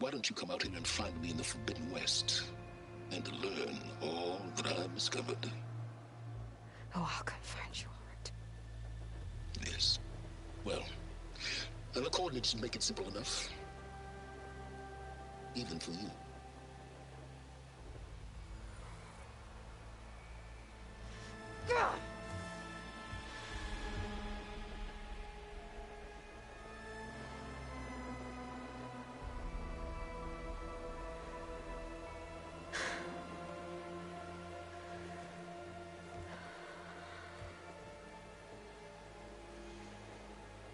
why don't you come out here and find me in the Forbidden West, and learn all that I've discovered?
Oh, I'll come find you, all right.
Yes. Well, and the coordinates should make it simple enough. Even for you.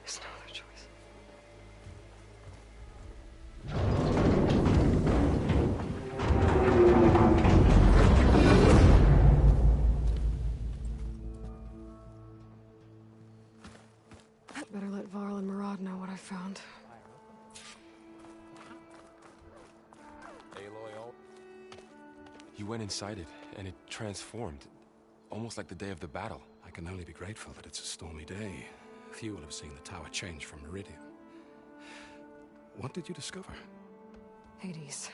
There's no other choice.
You went inside it, and it transformed. Almost like the day of the battle.
I can only be grateful that it's a stormy day. Few will have seen the tower change from Meridian. What did you discover?
Hades.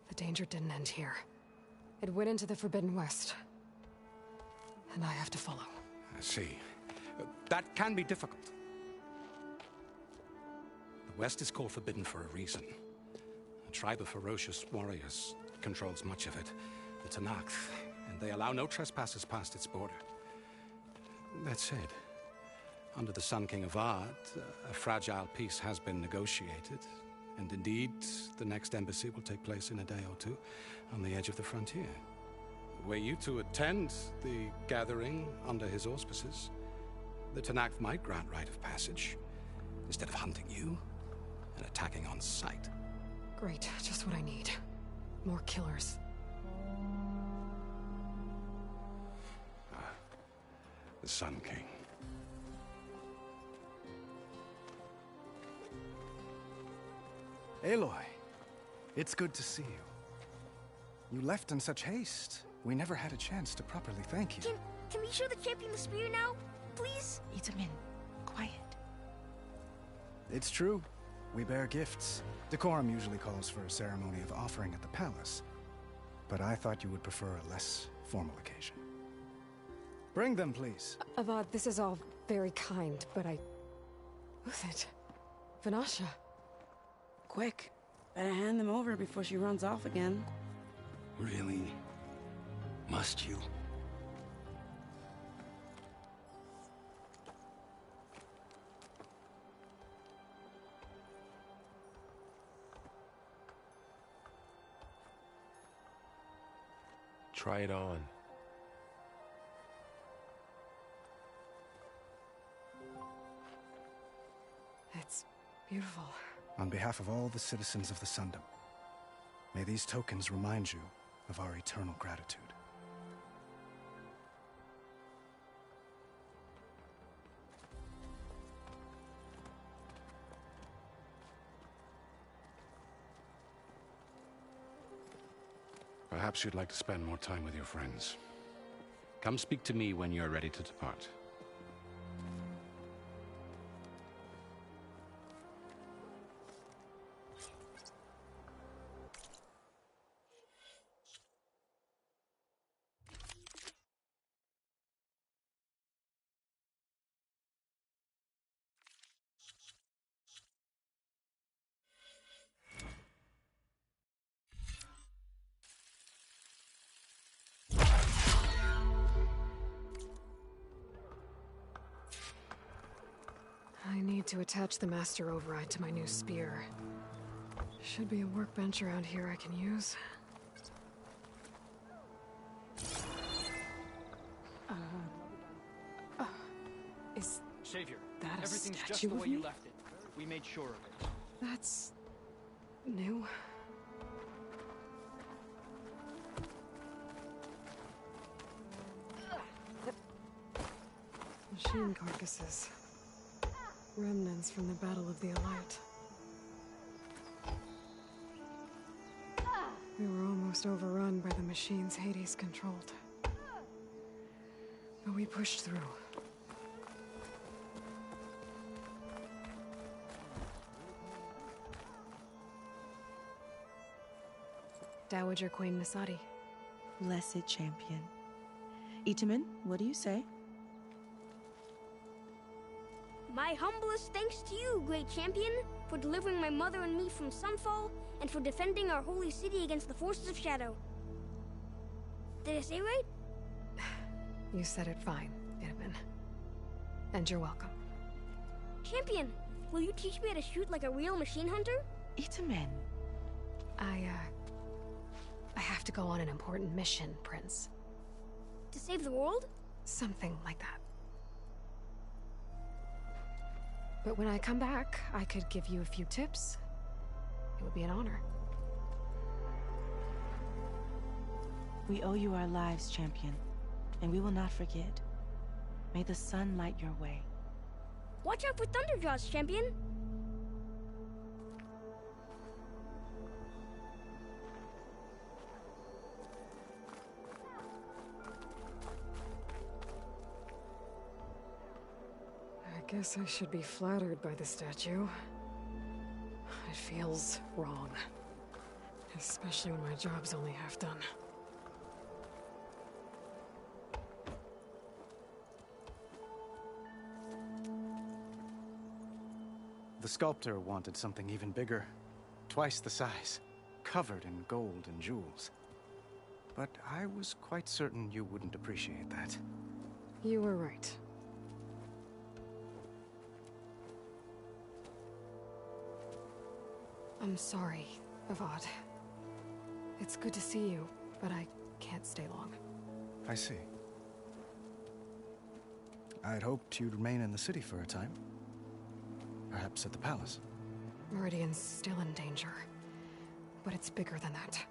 The danger didn't end here. It went into the Forbidden West. And I have to follow.
I see. That can be difficult. The West is called Forbidden for a reason. A tribe of ferocious warriors controls much of it, the Tenakth, and they allow no trespassers past its border. That said, under the Sun King of Ard, a fragile peace has been negotiated, and indeed, the next embassy will take place in a day or two on the edge of the frontier. Were you to attend the gathering under his auspices, the Tenakth might grant right of passage, instead of hunting you and attacking on sight.
Great, just what I need. More killers.
The Sun King.
Aloy, it's good to see you. You left in such haste. We never had a chance to properly thank you.
Can we show the champion the spear now? Please?
Itamin, quiet.
It's true. We bear gifts. Decorum usually calls for a ceremony of offering at the palace. But I thought you would prefer a less formal occasion. Bring them, please.
Avad, this is all very kind, but Who's it? Vanasha.
Quick. Better hand them over before she runs off again.
Really? Must you?
Try it on.
It's beautiful.
On behalf of all the citizens of the Sundom, may these tokens remind you of our eternal gratitude.
Perhaps you'd like to spend more time with your friends. Come speak to me when you're ready to depart.
I need to attach the master override to my new spear. Should be a workbench around here I can use. Is
Savior,
that a
everything's just
statue
the way
of
you
me?
left it. We made sure of it.
That's new. Machine carcasses. Remnants from the Battle of the Elite. We were almost overrun by the machines Hades controlled. But we pushed through. Dowager Queen Nasadi.
Blessed champion. Itamin, what do you say?
My humblest thanks to you, great champion, for delivering my mother and me from Sunfall, and for defending our holy city against the forces of Shadow. Did I say right?
You said it fine, Itamin. And you're welcome.
Champion, will you teach me how to shoot like a real machine hunter?
Itamin.
I have to go on an important mission, Prince.
To save the world?
Something like that. But when I come back, I could give you a few tips. It would be an honor.
We owe you our lives, champion, and we will not forget. May the sun light your way.
Watch out for Thunderjaws, champion!
Guess I should be flattered by the statue. It feels wrong. Especially when my job's only half done.
The sculptor wanted something even bigger. Twice the size. Covered in gold and jewels. But I was quite certain you wouldn't appreciate that.
You were right. I'm sorry, Avad. It's good to see you, but I can't stay long.
I see. I'd hoped you'd remain in the city for a time. Perhaps at the palace.
Meridian's still in danger. But it's bigger than that.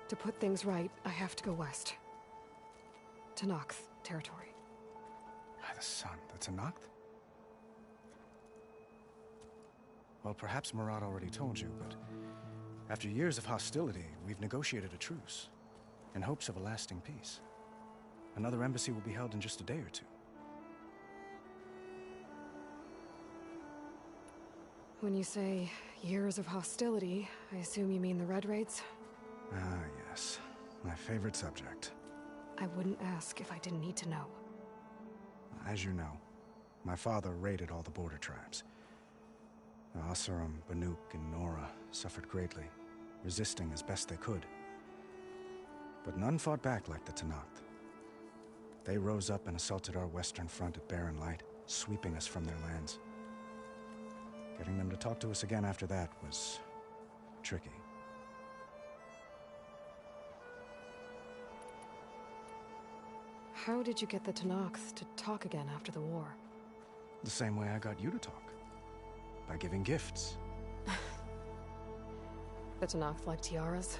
To put things right, I have to go west. To Nox territory.
By the sun, that's a Noct? Well, perhaps Murad already told you, but after years of hostility, we've negotiated a truce, in hopes of a lasting peace. Another embassy will be held in just a day or two.
When you say years of hostility, I assume you mean the Red Raids?
Ah, yes. My favorite subject.
I wouldn't ask if I didn't need to know.
As you know, my father raided all the border tribes. Asurum, Banuk, and Nora suffered greatly, resisting as best they could. But none fought back like the Tenakth. They rose up and assaulted our western front at Barren Light, sweeping us from their lands. Getting them to talk to us again after that was tricky.
How did you get the Tenakth to talk again after the war?
The same way I got you to talk. By giving gifts.
The Tenakth like tiaras?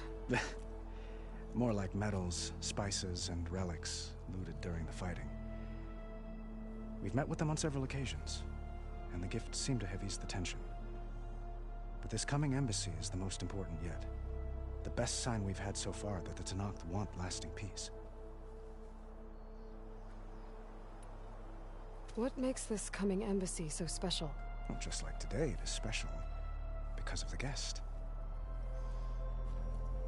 More like medals, spices, and relics looted during the fighting. We've met with them on several occasions, and the gifts seem to have eased the tension. But this coming embassy is the most important yet. The best sign we've had so far that the Tenakth want lasting peace.
What makes this coming embassy so special?
Well, just like today, it is special because of the guest.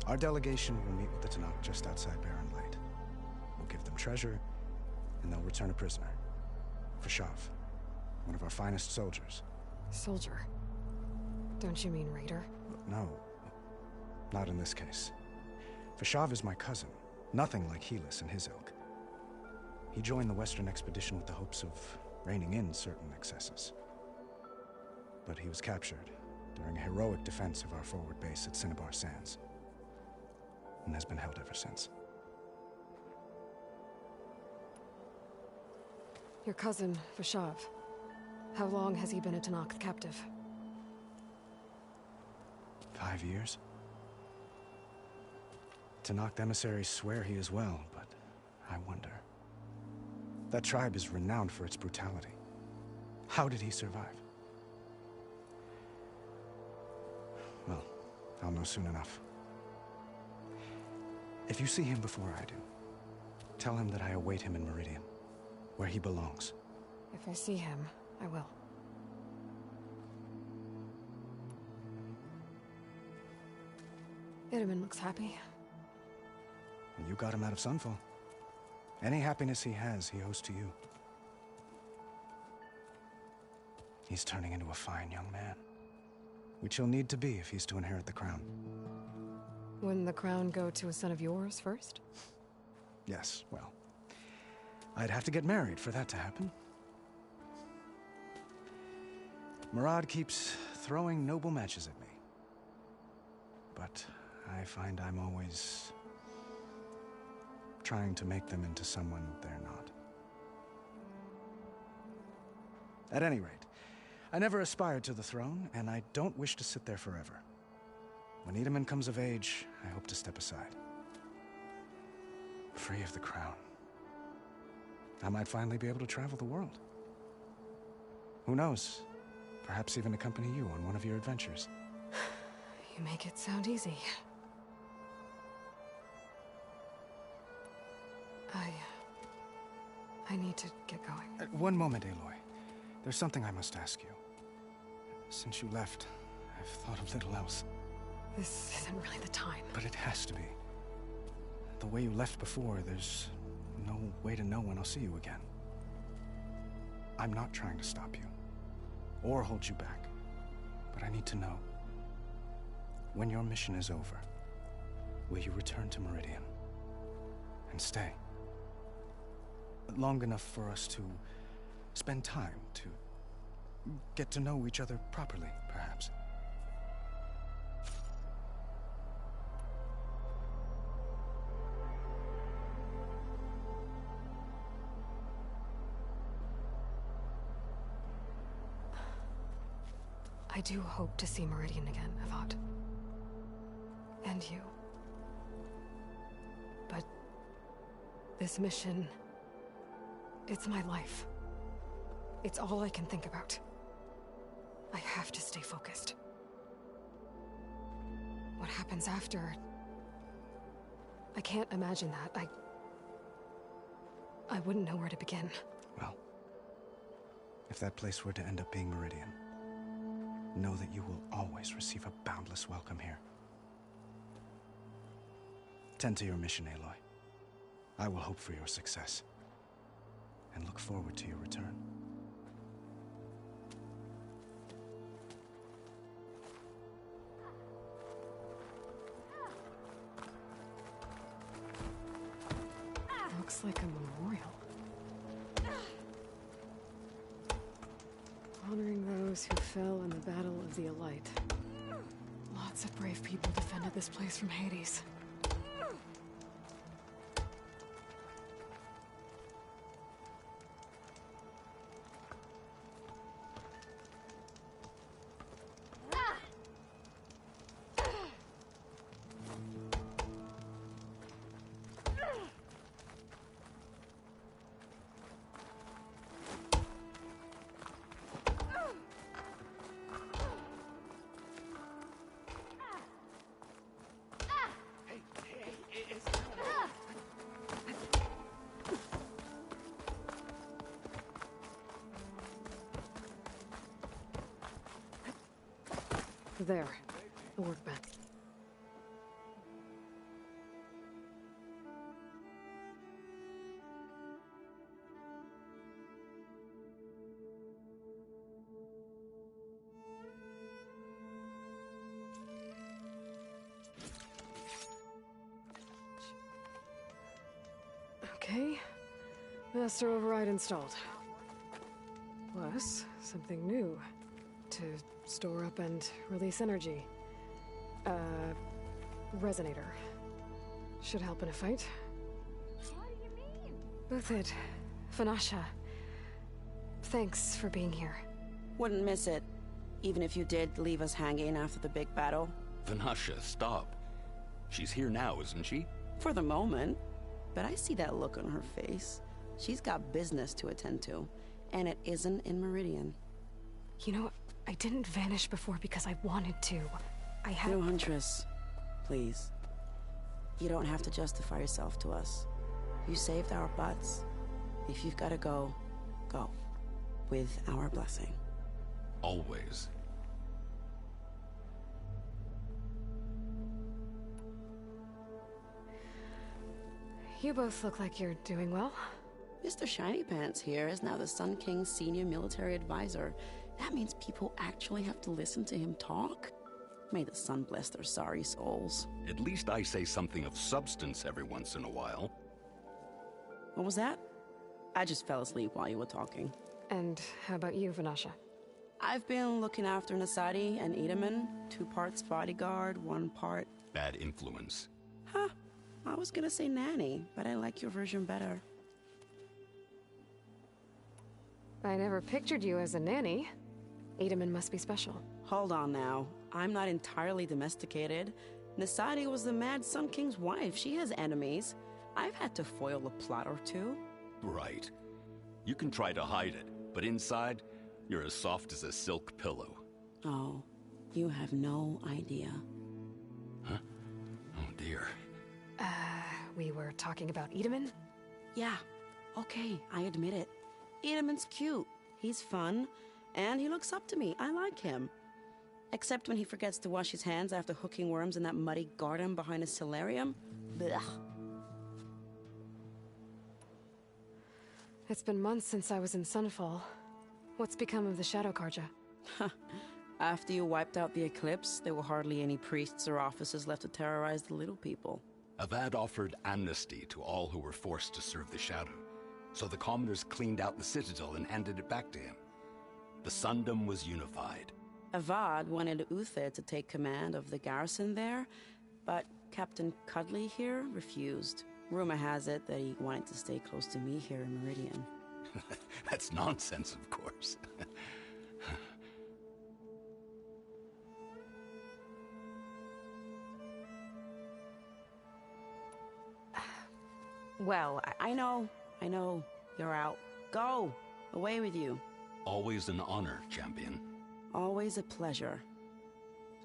Our delegation will meet with the Tenakth just outside Barren Light. We'll give them treasure, and they'll return a prisoner. Fashav, one of our finest soldiers.
Soldier? Don't you mean raider?
No, not in this case. Fashav is my cousin, nothing like Helis and his ilk. He joined the Western expedition with the hopes of reining in certain excesses. But he was captured during a heroic defense of our forward base at Cinnabar Sands, and has been held ever since.
Your cousin, Fashav. How long has he been a Tenakth captive?
5 years. Tenakth emissaries swear he is well, but I wonder. That tribe is renowned for its brutality. How did he survive? Well, I'll know soon enough. If you see him before I do, tell him that I await him in Meridian, where he belongs.
If I see him, I will. Itaman looks happy.
And you got him out of Sunfall. Any happiness he has, he owes to you. He's turning into a fine young man, which he'll need to be if he's to inherit the crown.
Wouldn't the crown go to a son of yours first?
Yes, well, I'd have to get married for that to happen. Murad keeps throwing noble matches at me. But I find I'm always trying to make them into someone they're not. At any rate, I never aspired to the throne, and I don't wish to sit there forever. When Itaman comes of age, I hope to step aside. Free of the crown. I might finally be able to travel the world. Who knows? Perhaps even accompany you on one of your adventures.
You make it sound easy. I need to get going.
One moment, Aloy. There's something I must ask you. Since you left, I've thought of little else.
This isn't really the time.
But it has to be. The way you left before, there's no way to know when I'll see you again. I'm not trying to stop you, or hold you back. But I need to know, when your mission is over, will you return to Meridian? And stay? Long enough for us to spend time, to get to know each other properly, perhaps.
I do hope to see Meridian again, Avad. And you. But this mission, it's my life. It's all I can think about. I have to stay focused. What happens after? I can't imagine that. I wouldn't know where to begin.
Well, if that place were to end up being Meridian, know that you will always receive a boundless welcome here. Tend to your mission, Aloy. I will hope for your success, and look forward to your return.
Looks like a memorial. Honoring those who fell in the Battle of the Elite. Lots of brave people defended this place from Hades. There, the workbench. Okay, master override installed. Plus, something new. To store up and release energy. Resonator. Should help in a fight.
What do you mean?
Both it. Vanasha. Thanks for being here.
Wouldn't miss it, even if you did leave us hanging after the big battle.
Vanasha, stop. She's here now, isn't she?
For the moment. But I see that look on her face. She's got business to attend to, and it isn't in Meridian.
You know, I didn't vanish before because I wanted to. I had...
No, Huntress. Please. You don't have to justify yourself to us. You saved our butts. If you've got to go, go. With our blessing.
Always.
You both look like you're doing well.
Mr. Shiny Pants here is now the Sun King's senior military advisor. That means people actually have to listen to him talk? May the sun bless their sorry souls.
At least I say something of substance every once in a while.
What was that? I just fell asleep while you were talking.
And how about you, Vanasha?
I've been looking after Nasadi and Edaman. 2 parts bodyguard, 1 part...
Bad influence.
Huh. I was gonna say nanny, but I like your version better.
I never pictured you as a nanny. Edaman must be special.
Hold on now. I'm not entirely domesticated. Nasadi was the Mad Sun King's wife. She has enemies. I've had to foil a plot or 2.
Right. You can try to hide it, but inside, you're as soft as a silk pillow.
Oh, you have no idea.
Huh? Oh dear.
We were talking about Edaman?
Yeah. Okay, I admit it. Edaman's cute. He's fun, and he looks up to me. I like him. Except when he forgets to wash his hands after hooking worms in that muddy garden behind his solarium. Blech.
It's been months since I was in Sunfall. What's become of the Shadow Carja?
After you wiped out the Eclipse, there were hardly any priests or officers left to terrorize the little people.
Avad offered amnesty to all who were forced to serve the Shadow, so the commoners cleaned out the Citadel and handed it back to him. The Sundom was unified.
Avad wanted Uther to take command of the garrison there, but Captain Cudley here refused. Rumor has it that he wanted to stay close to me here in Meridian.
That's nonsense, of course.
Well, I know. You're out. Go! Away with you.
Always an honor, champion.
Always a pleasure.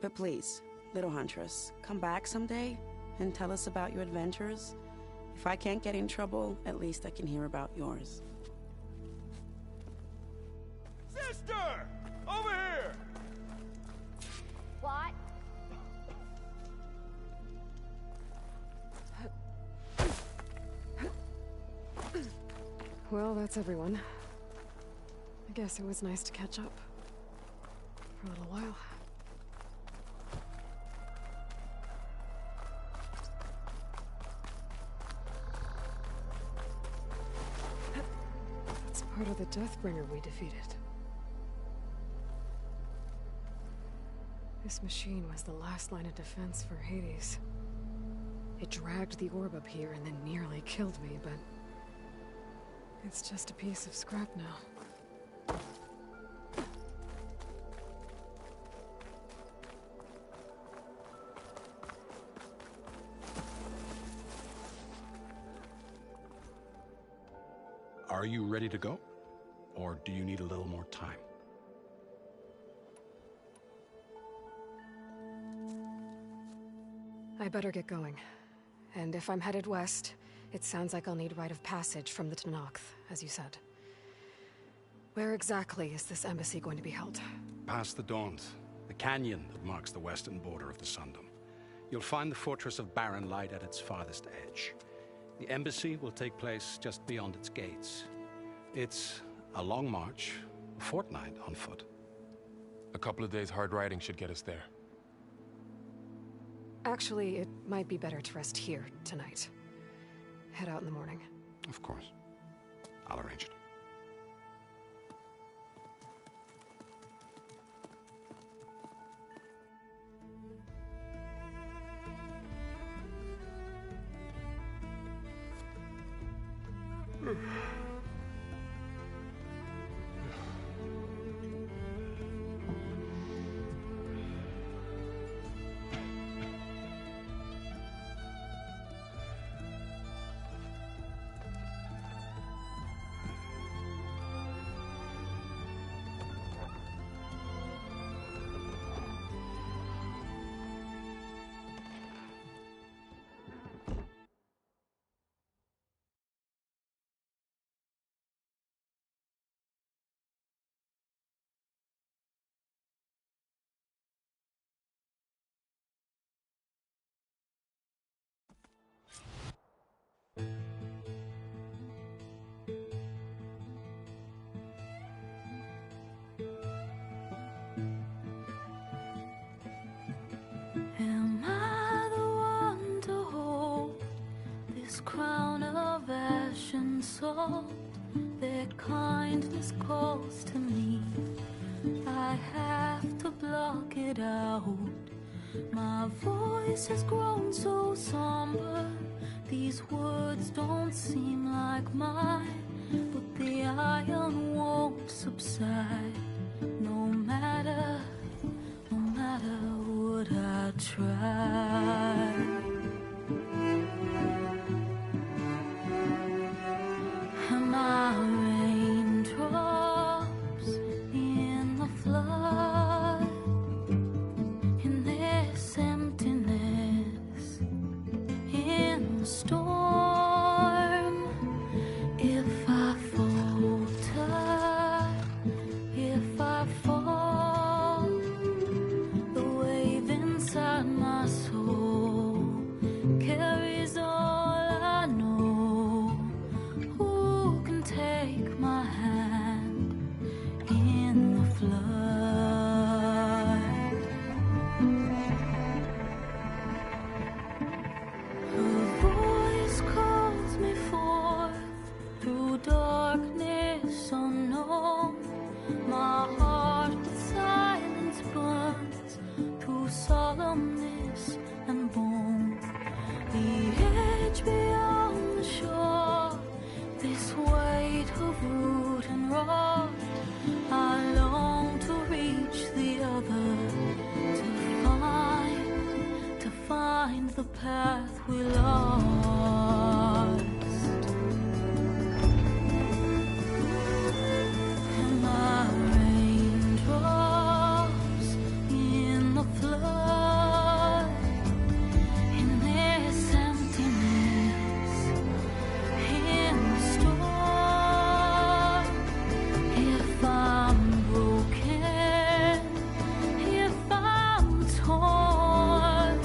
But please, little Huntress, come back someday and tell us about your adventures. If I can't get in trouble, at least I can hear about yours.
Sister! Over here!
What?
Well, that's everyone. I guess it was nice to catch up. For a little while. That's part of the Deathbringer we defeated. This machine was the last line of defense for Hades. It dragged the orb up here and then nearly killed me, but it's just a piece of scrap now.
Are you ready to go? Or do you need a little more time?
I better get going. And if I'm headed west, it sounds like I'll need rite of passage from the Tenakth, as you said. Where exactly is this embassy going to be held?
Past the Daunt, the canyon that marks the western border of the Sundom. You'll find the fortress of Barren Light at its farthest edge. The embassy will take place just beyond its gates. It's a long march, a fortnight on foot.
A couple of days hard riding should get us there.
Actually, it might be better to rest here tonight. Head out in the morning.
Of course. I'll arrange it.
Am I the one to hold this crown of ash and salt? Their kindness calls to me. I have to block it out. My voice has grown so somber. These words don't seem like mine, but the iron won't subside. No matter what I try. Am I raindrops in the flood? In this emptiness, in the storm. If I falter, the path we lost. And my raindrops in the flood, in this emptiness, in the storm. If I'm broken, if I'm torn,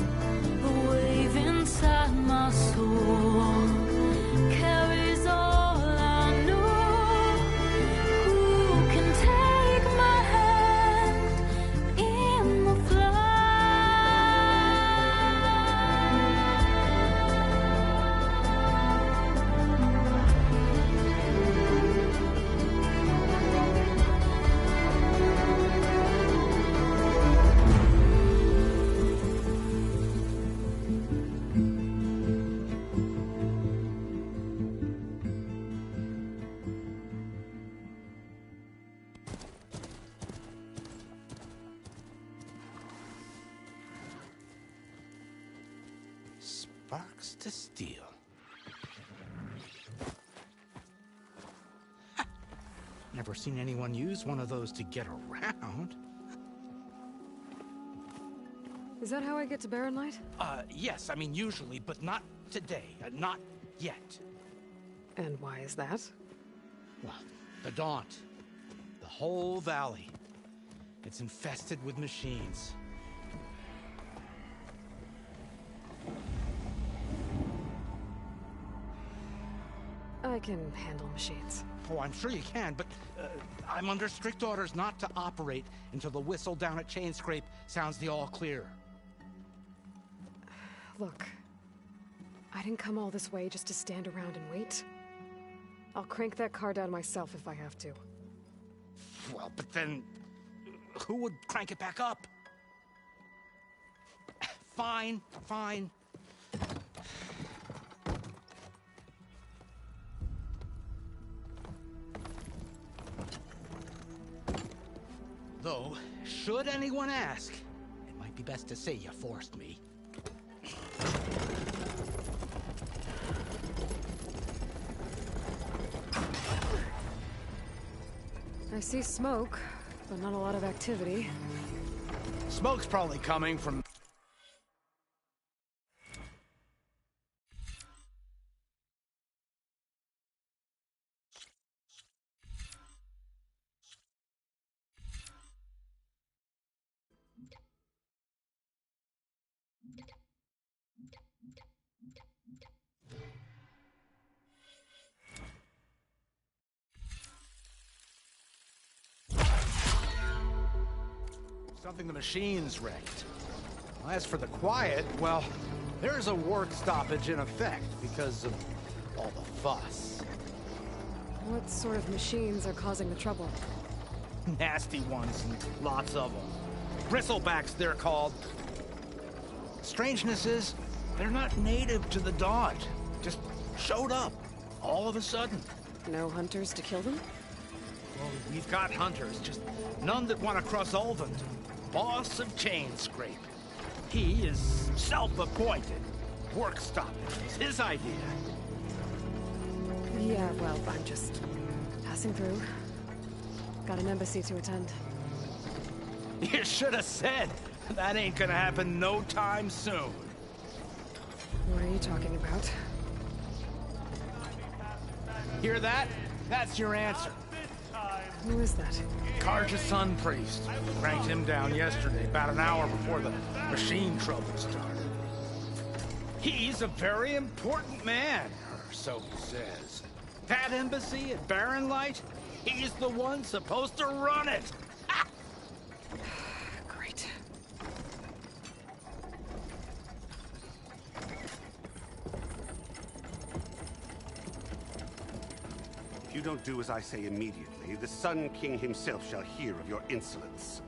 the wave inside my soul carries all I know. Who can take my hand in the
Sparks to steel. Never seen anyone use one of those to get around.
Is that how I get to Barren Light?
Yes, I mean usually, but not today. Not yet.
And why is that?
Well, the Daunt. The whole valley. It's infested with machines.
I can handle machines.
Oh, I'm sure you can, but I'm under strict orders not to operate until the whistle down at Chainscrape sounds the all clear.
Look, I didn't come all this way just to stand around and wait. I'll crank that car down myself if I have to.
Well, but then who would crank it back up? Fine, fine. Though, should anyone ask, it might be best to say you forced me.
I see smoke, but not a lot of activity.
Smoke's probably coming from... Something the machines wrecked. As for the quiet, well, there's a work stoppage in effect because of all the fuss.
What sort of machines are causing the trouble?
Nasty ones, and lots of them. Bristlebacks, they're called. Strangeness is, they're not native to the Daunt. Just showed up, all of a sudden.
No hunters to kill them?
Well, we've got hunters, just none that want to cross Ulvund. Boss of Chainscrape. He is self-appointed. Work stoppage is his idea.
Yeah, well, I'm just passing through. Got an embassy to attend.
You should have said. That ain't gonna happen no time soon.
What are you talking about?
Hear that? That's your answer.
Who is that?
Karja's son priest. Ranked him down yesterday, about an hour before the machine trouble started. He's a very important man, or so he says. That embassy at Barren Light, he's the one supposed to run it.
Great.
If you don't do as I say immediately, the Sun King himself shall hear of your insolence.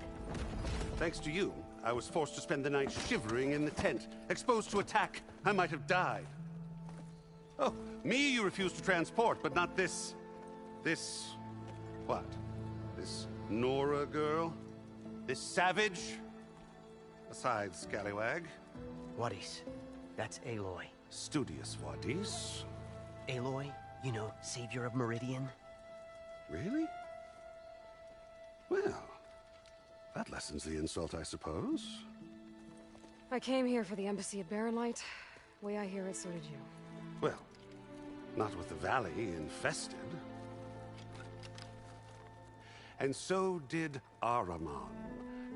Thanks to you, I was forced to spend the night shivering in the tent. Exposed to attack, I might have died. Oh, me you refuse to transport, but not this... what? This Nora girl? This savage? Besides, scallywag.
Whaties.
That's Aloy.
Studious Wadis.
Aloy, you know, savior of Meridian.
Really? Well, that lessens the insult, I suppose.
I came here for the embassy at Barren Light. Way I hear it, so did you.
Well, not with the valley infested. And so did Ahriman,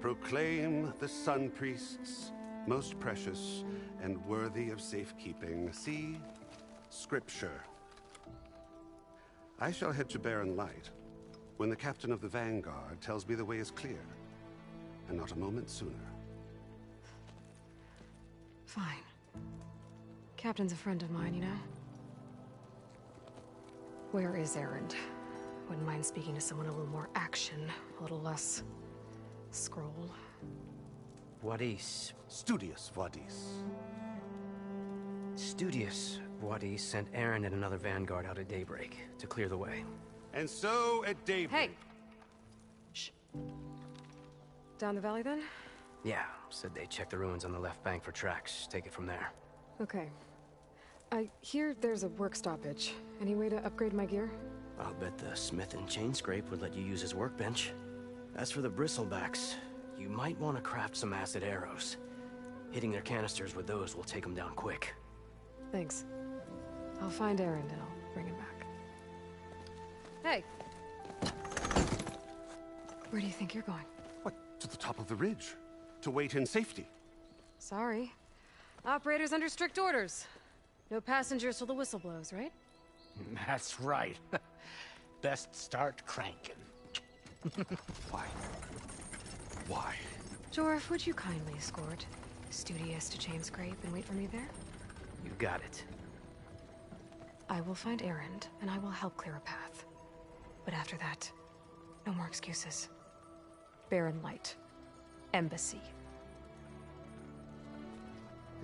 proclaim the Sun Priests most precious and worthy of safekeeping. See Scripture. I shall head to Barren Light when the captain of the Vanguard tells me the way is clear, and not a moment sooner.
Fine. Captain's a friend of mine, you know? Where is Erend? Wouldn't mind speaking to someone a little more action, a little less scroll.
Wadis.
Studious Wadis.
Studious Wadis sent Aaron and another Vanguard out at daybreak to clear the way.
And so at daybreak...
Hey! Shh. Down the valley, then?
Yeah, said they checked the ruins on the left bank for tracks. Take it from there.
Okay. I hear there's a work stoppage. Any way to upgrade my gear?
I'll bet the smith and chain scrape would let you use his workbench. As for the bristlebacks, you might want to craft some acid arrows. Hitting their canisters with those will take them down quick.
Thanks. I'll find Erend and I'll bring him back. Hey! Where do you think you're going?
What, to the top of the ridge? To wait in safety?
Sorry. Operator's under strict orders. No passengers till the whistle blows, right?
That's right. Best start cranking.
Why? Why?
Jorf, would you kindly escort Studious to Chain Scrape and wait for me there?
You got it.
I will find Erend, and I will help clear a path. But after that, no more excuses. Barren Light. Embassy.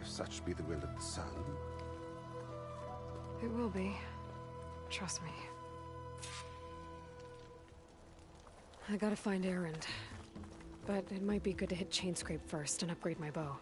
If such be the will of the sun.
It will be. Trust me. I gotta find Erend. But it might be good to hit Chain Scrape first and upgrade my bow.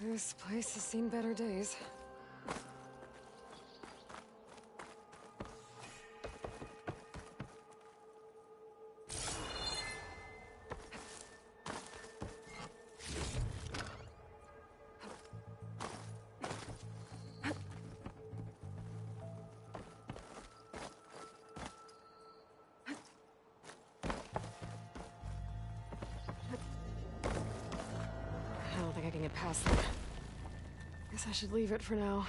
This place has seen better days. I don't think I can get past that. Guess I should leave it for now.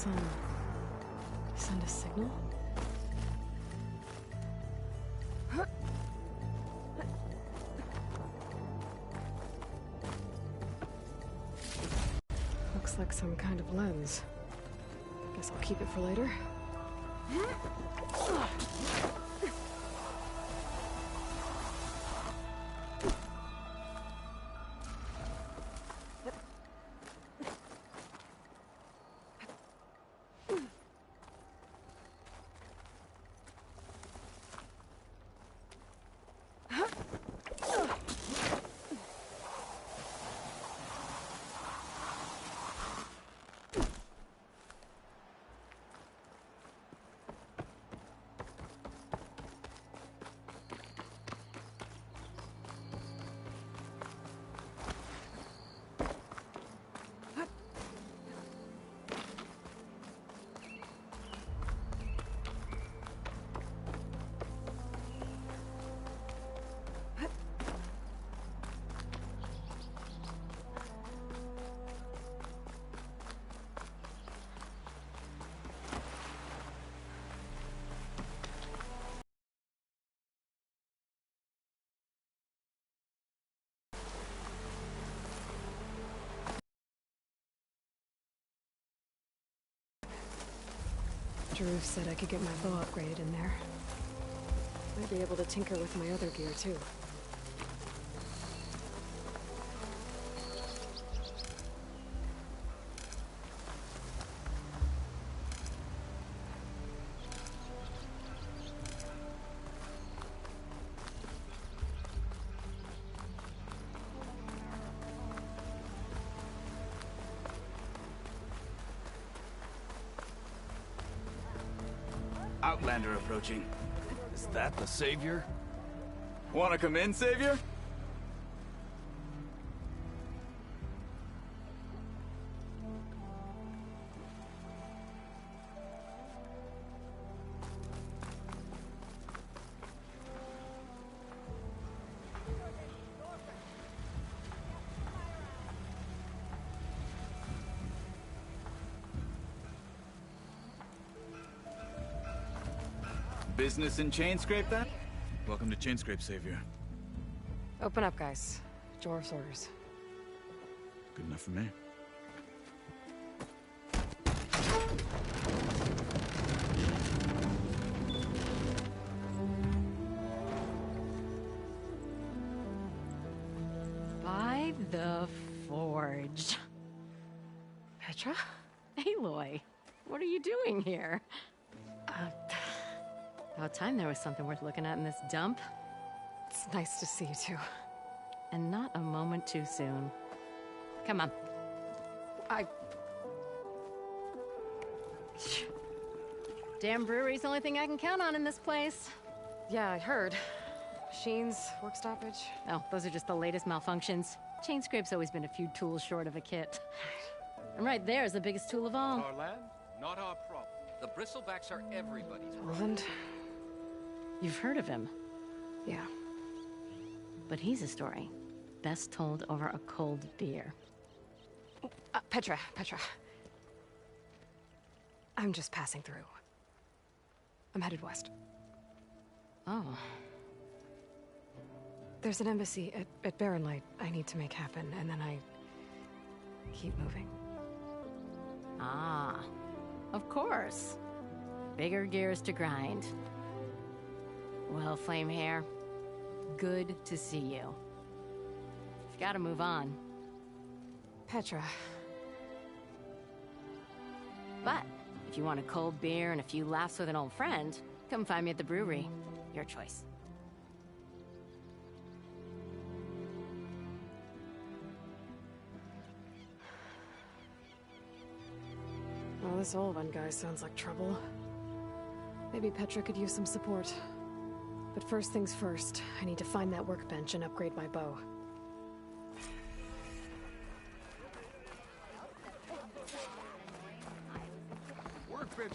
sun. Send a signal? Looks like some kind of lens. Guess I'll keep it for later. Drew said I could get my bow upgraded in there. Might be able to tinker with my other gear, too.
Outlander approaching. Is that the Savior? Wanna come in, Savior? Business in Chainscrape, then? Welcome to Chainscrape, Savior.
Open up, guys. Jor's orders.
Good enough for me.
By the Forge.
Petra?
Aloy, what are you doing here? About time there was something worth looking at in this dump.
It's nice to see you too.
And not a moment too soon. Come on. Damn brewery's the only thing I can count on in this place.
Yeah, I heard. Machines, work stoppage.
Oh, those are just the latest malfunctions. Chainscrape's always been a few tools short of a kit. And right there is the biggest tool of all.
Our land, not our problem. The bristlebacks are everybody's problem.
Roland?
You've heard of him.
Yeah.
But he's a story best told over a cold beer.
Petra. I'm just passing through. I'm headed west.
Oh.
There's an embassy at Barren Light I need to make happen, and then I keep moving.
Ah, of course. Bigger gears to grind. Well, Flamehair, good to see you. You've got to move on.
Petra.
But if you want a cold beer and a few laughs with an old friend, come find me at the brewery. Your choice.
Well, this old one guy sounds like trouble. Maybe Petra could use some support. But first things first, I need to find that workbench and upgrade my bow.
Workbench.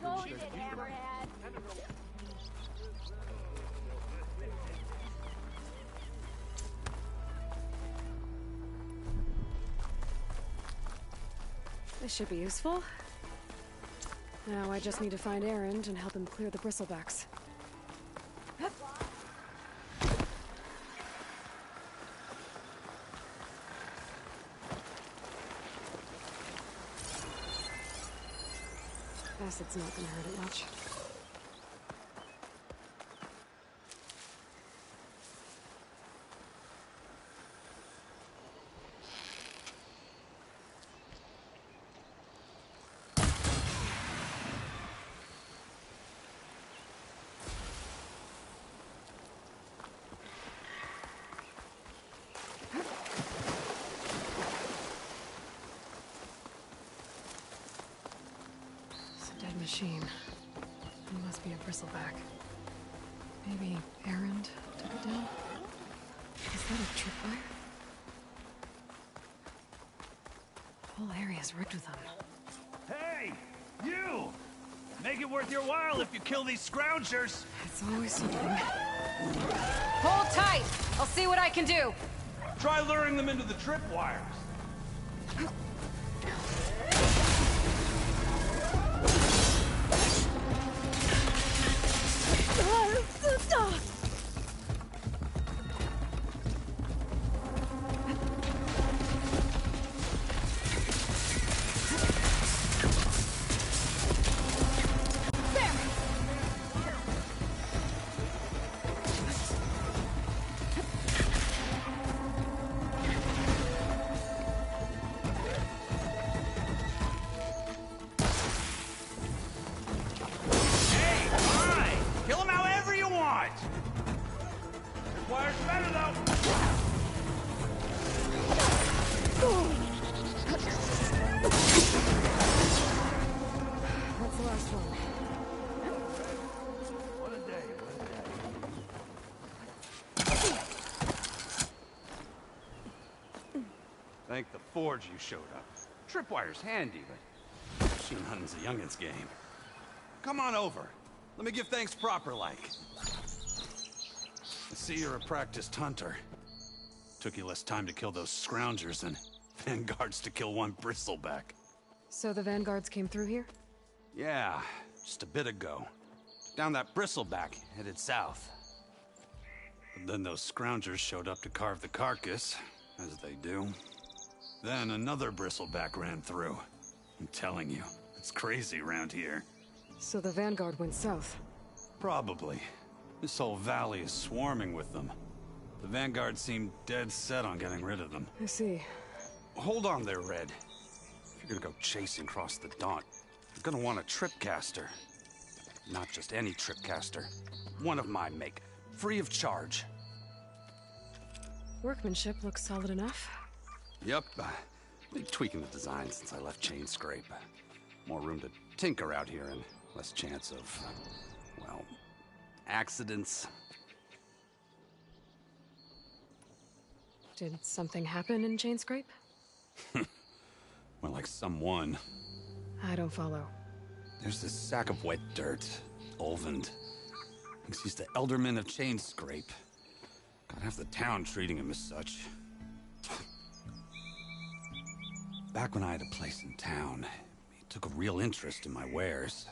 go eat it, Hammerhead.
This should be useful. Now I just need to find Erend and help him clear the bristlebacks. Acid's not gonna hurt it much. Machine. It must be a bristleback. Maybe Erend took it down? Is that a tripwire? The whole area's rigged with them.
Hey! You! Make it worth your while if you kill these scroungers!
It's always something.
Hold tight! I'll see what I can do!
Try luring them into the tripwires.
Thank the Forge you showed up. Tripwire's handy, but machine hunting's a youngin's game. Come on over. Let me give thanks proper-like. I see you're a practiced hunter. Took you less time to kill those scroungers than vanguards to kill one bristleback.
So the vanguards came through here?
Yeah, just a bit ago. Down that bristleback, headed south. But then those scroungers showed up to carve the carcass, as they do. Then another bristleback ran through. I'm telling you, it's crazy around here.
So the vanguard went south?
Probably. This whole valley is swarming with them. The vanguard seemed dead set on getting rid of them.
I see.
Hold on there, Red. If you're gonna go chasing across the Daunt, you're gonna want a tripcaster. Not just any tripcaster. One of my make. Free of charge.
Workmanship looks solid enough.
Yep. Been tweaking the design since I left Chain Scrape. More room to tinker out here and less chance of, well, accidents.
Did something happen in Chain Scrape?
Well, like someone.
I don't follow.
There's this sack of wet dirt, Olvend. Thinks he's the Elderman of Chain Scrape. Got half the town treating him as such. Back when I had a place in town, he took a real interest in my wares.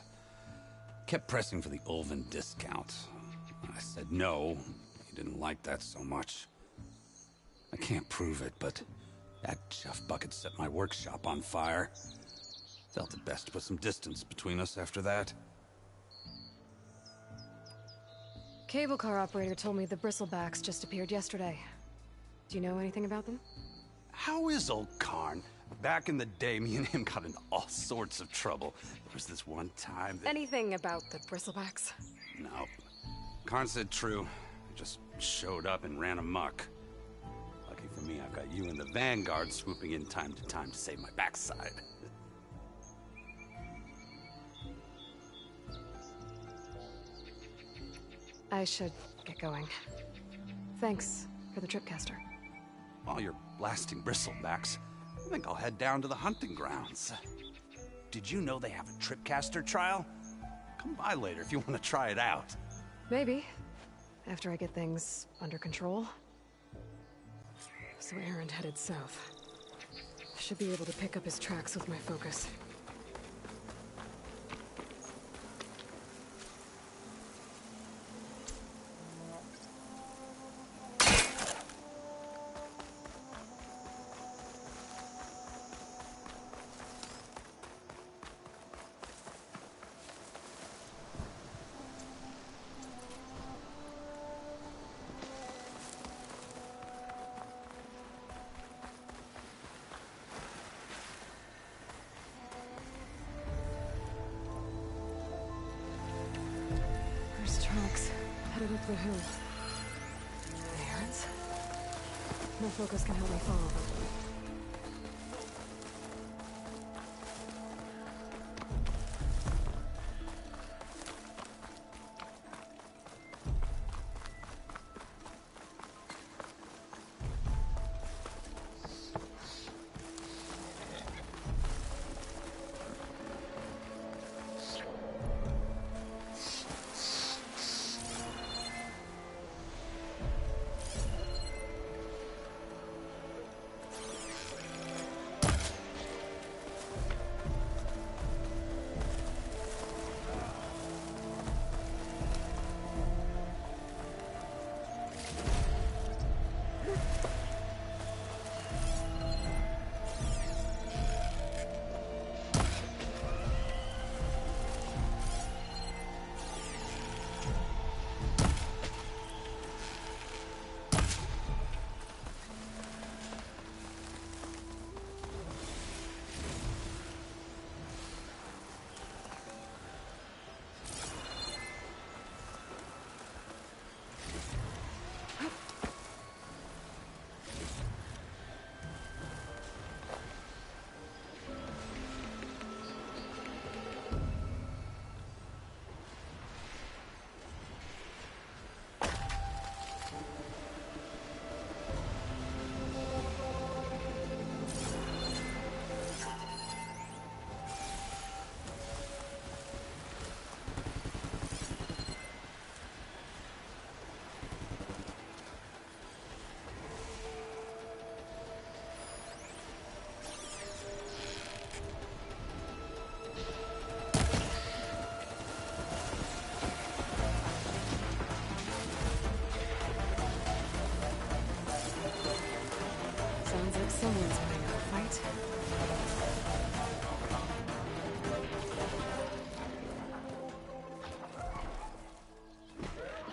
Kept pressing for the Olvend discount. I said no. He didn't like that so much. I can't prove it, but that chuff bucket set my workshop on fire. Felt it best to put some distance between us after that.
Cable car operator told me the bristlebacks just appeared yesterday. Do you know anything about them?
How is old Karn? Back in the day, me and him got into all sorts of trouble. There was this one time that...
Anything about the bristlebacks?
No. Karn said true. They just showed up and ran amok. Lucky for me, I've got you and the Vanguard swooping in time to save my backside.
I should get going. Thanks for the tripcaster.
While you're blasting bristlebacks, I think I'll head down to the hunting grounds. Did you know they have a tripcaster trial?
Come by later if you want to try it out.
Maybe. After I get things under control. So Erend headed south. Should be able to pick up his tracks with my focus. Tracks headed up the hill. Errands? My focus can help me follow them. Sounds like someone's putting up a fight.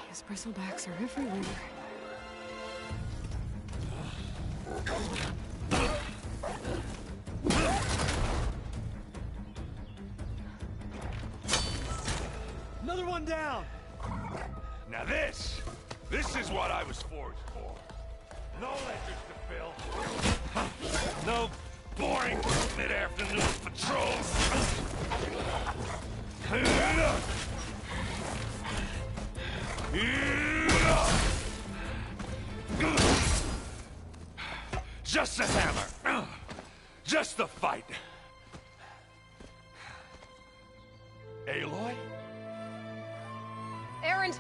These bristlebacks are everywhere.
Another one down! Now this is what I was forged for. No ledgers to fill. No boring mid-afternoon patrols. Just a hammer. Just the fight. Aloy?
Erend!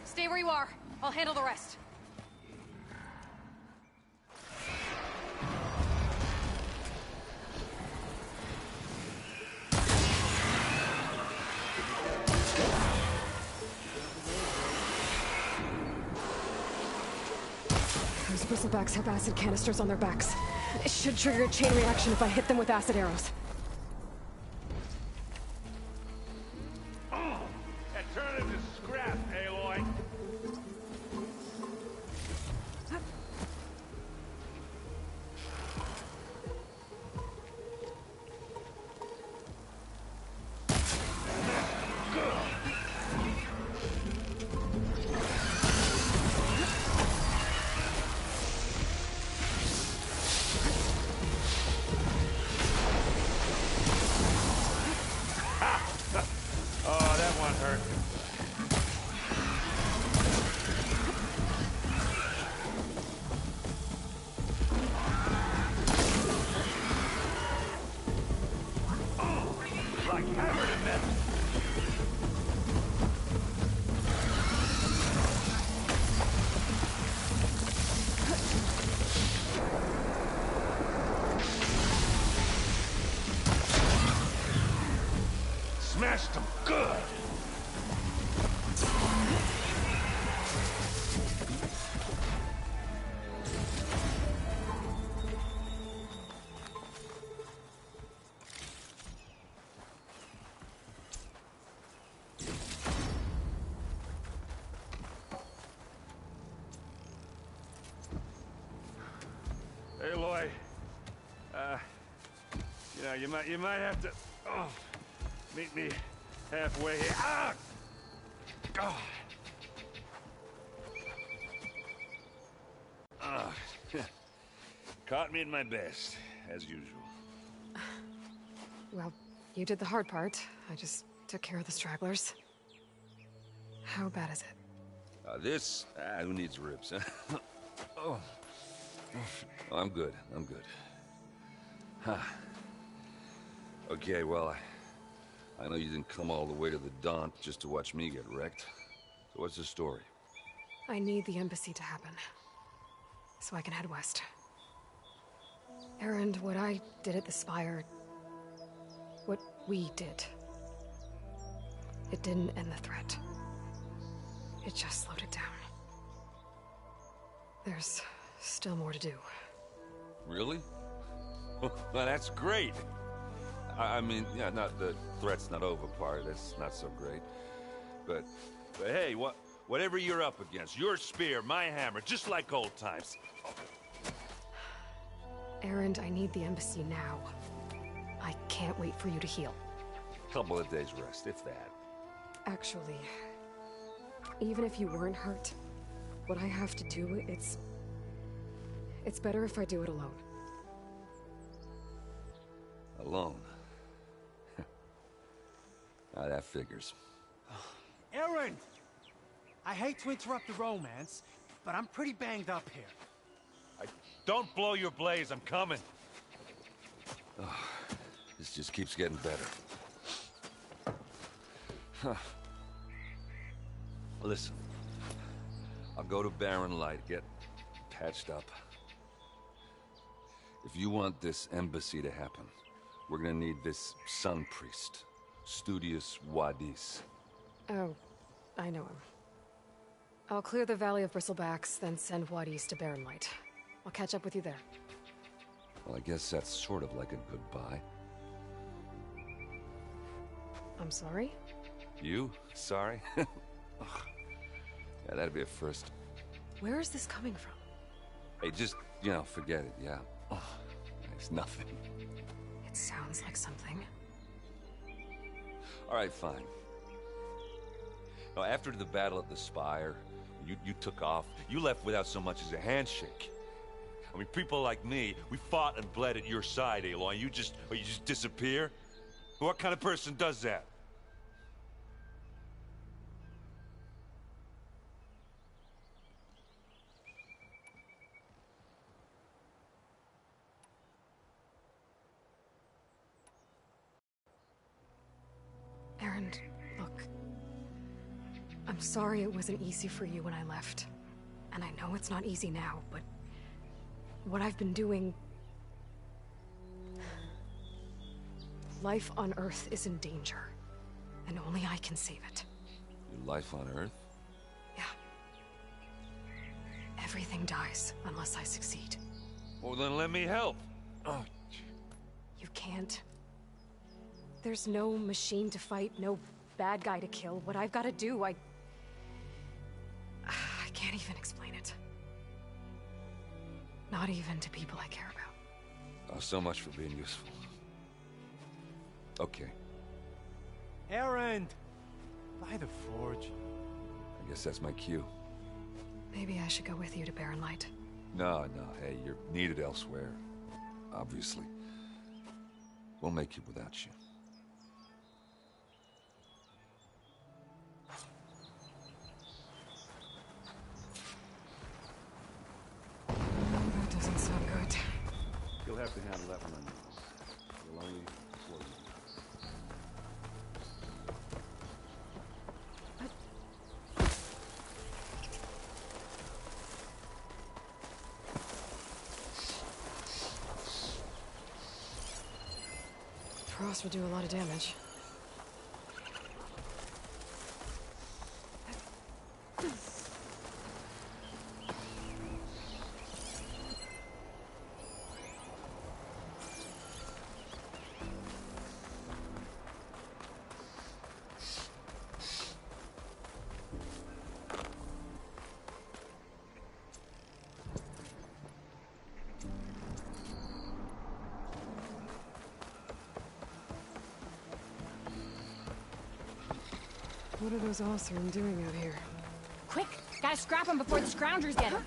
Stay where you are. I'll handle the rest.
Those bristlebacks have acid canisters on their backs. It should trigger a chain reaction if I hit them with acid arrows.
And turn it into scrap, Aloy. you might have to meet me halfway here. Ah! Oh. Ah. Caught me at my best, as usual.
Well, you did the hard part. I just took care of the stragglers. How bad is it?
Who needs ribs, huh? Oh. I'm good. Huh. Okay, well, I know you didn't come all the way to the Daunt just to watch me get wrecked. So what's the story?
I need the embassy to happen, so I can head west. Erend, what I did at the Spire... what we did... it didn't end the threat. It just slowed it down. There's still more to do.
Really? Well, that's great. I mean, yeah, not the threat's not over part. That's not so great. But hey, whatever you're up against, your spear, my hammer, just like old times.
Erend, I need the embassy now. I can't wait for you to heal.
Couple of days rest, if that.
Actually, even if you weren't hurt, what I have to do, it's better if I do it alone.
Alone? Now that figures.
Erend! I hate to interrupt the romance, but I'm pretty banged up here.
Don't blow your blaze, I'm coming.
Oh, this just keeps getting better. Huh. Listen, I'll go to Barren Light, get patched up. If you want this embassy to happen, we're gonna need this sun priest, Studius Wadis.
Oh, I know him. I'll clear the Valley of Bristlebacks, then send Wadis to Barren Light. I'll catch up with you there.
Well, I guess that's sort of like a goodbye.
I'm sorry?
You? Sorry? Ugh. Yeah, that'd be a first.
Where is this coming from?
Hey, just, forget it, yeah. Oh, it's nothing.
It sounds like something.
All right, fine. Now, after the battle at the Spire, you took off. You left without so much as a handshake. I mean, people like me, we fought and bled at your side, Aloy. You just disappear? What kind of person does that?
Erend, look. I'm sorry it wasn't easy for you when I left. And I know it's not easy now, but... what I've been doing... life on Earth is in danger. And only I can save it.
Your life on Earth?
Yeah. Everything dies unless I succeed.
Well, then let me help. Oh.
You can't. There's no machine to fight, no bad guy to kill. What I've got to do, I can't even explain it. Not even to people I care about.
Oh, so much for being useful. Okay.
Erend! By the Forge.
I guess that's my cue.
Maybe I should go with you to Barren Light.
No, hey, you're needed elsewhere. Obviously. We'll make it without you.
That doesn't sound good.
You'll have to handle that one on your own. You'll only slow you.
Frost would do a lot of damage. What are those Oseram doing out here?
Quick! Gotta scrap him before the scroungers get him!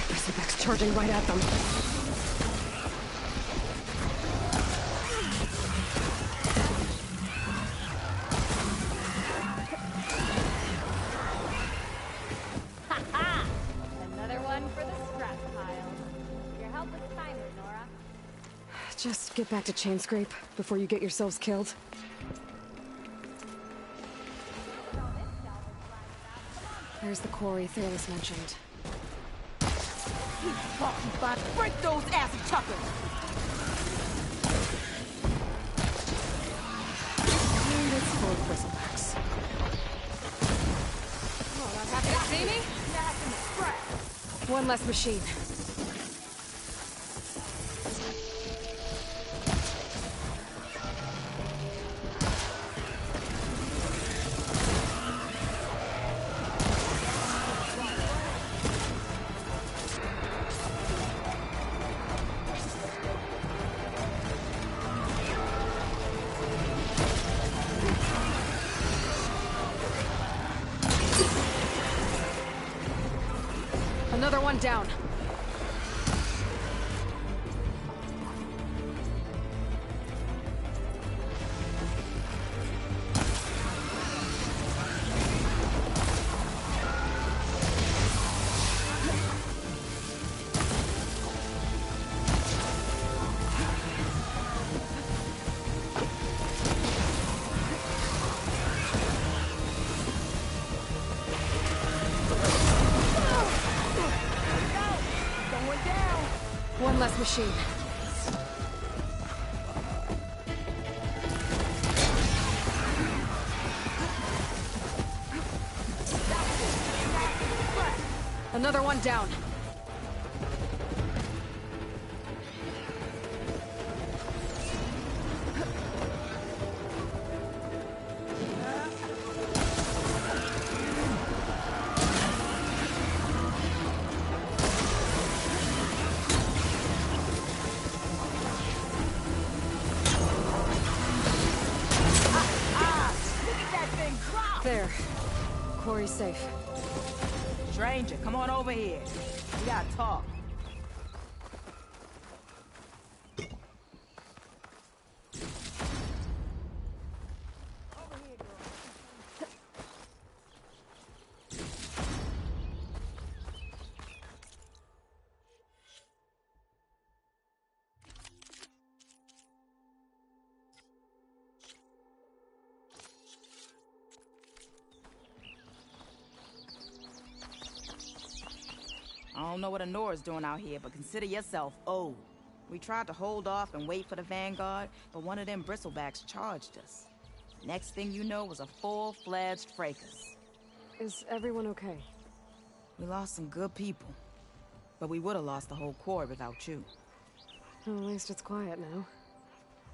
Bristleback's charging right at them.
Ha-ha! Another one for the scrap pile. Your help was timely, Nora.
Just get back to Chainscrape before you get yourselves killed. There's the quarry Thalos mentioned.
You fucking bot! Break those ass chuckers!
And it's full of bristlebacks.
Oh, not happy to see me?
One less machine. Another one down. One less machine. Another one down. There. Quarry's safe.
Stranger, come on over here. We gotta talk. I don't know what Honora's doing out here, but consider yourself old. We tried to hold off and wait for the Vanguard, but one of them bristlebacks charged us. Next thing you know was a full-fledged fracas.
Is everyone okay?
We lost some good people, but we would have lost the whole quarry without you.
Well, at least it's quiet now.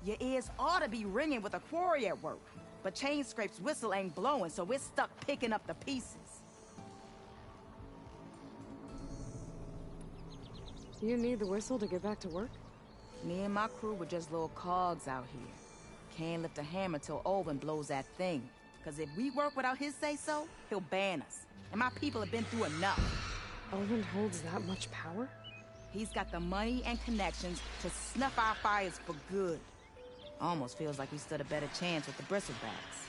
Your ears ought to be ringing with a quarry at work, but Chainscrape's whistle ain't blowing, so we're stuck picking up the pieces.
You need the whistle to get back to work?
Me and my crew were just little cogs out here. Can't lift a hammer till Olvin blows that thing. Cause if we work without his say-so, he'll ban us. And my people have been through enough.
Olvin holds that much power?
He's got the money and connections to snuff our fires for good. Almost feels like we stood a better chance with the bristlebacks.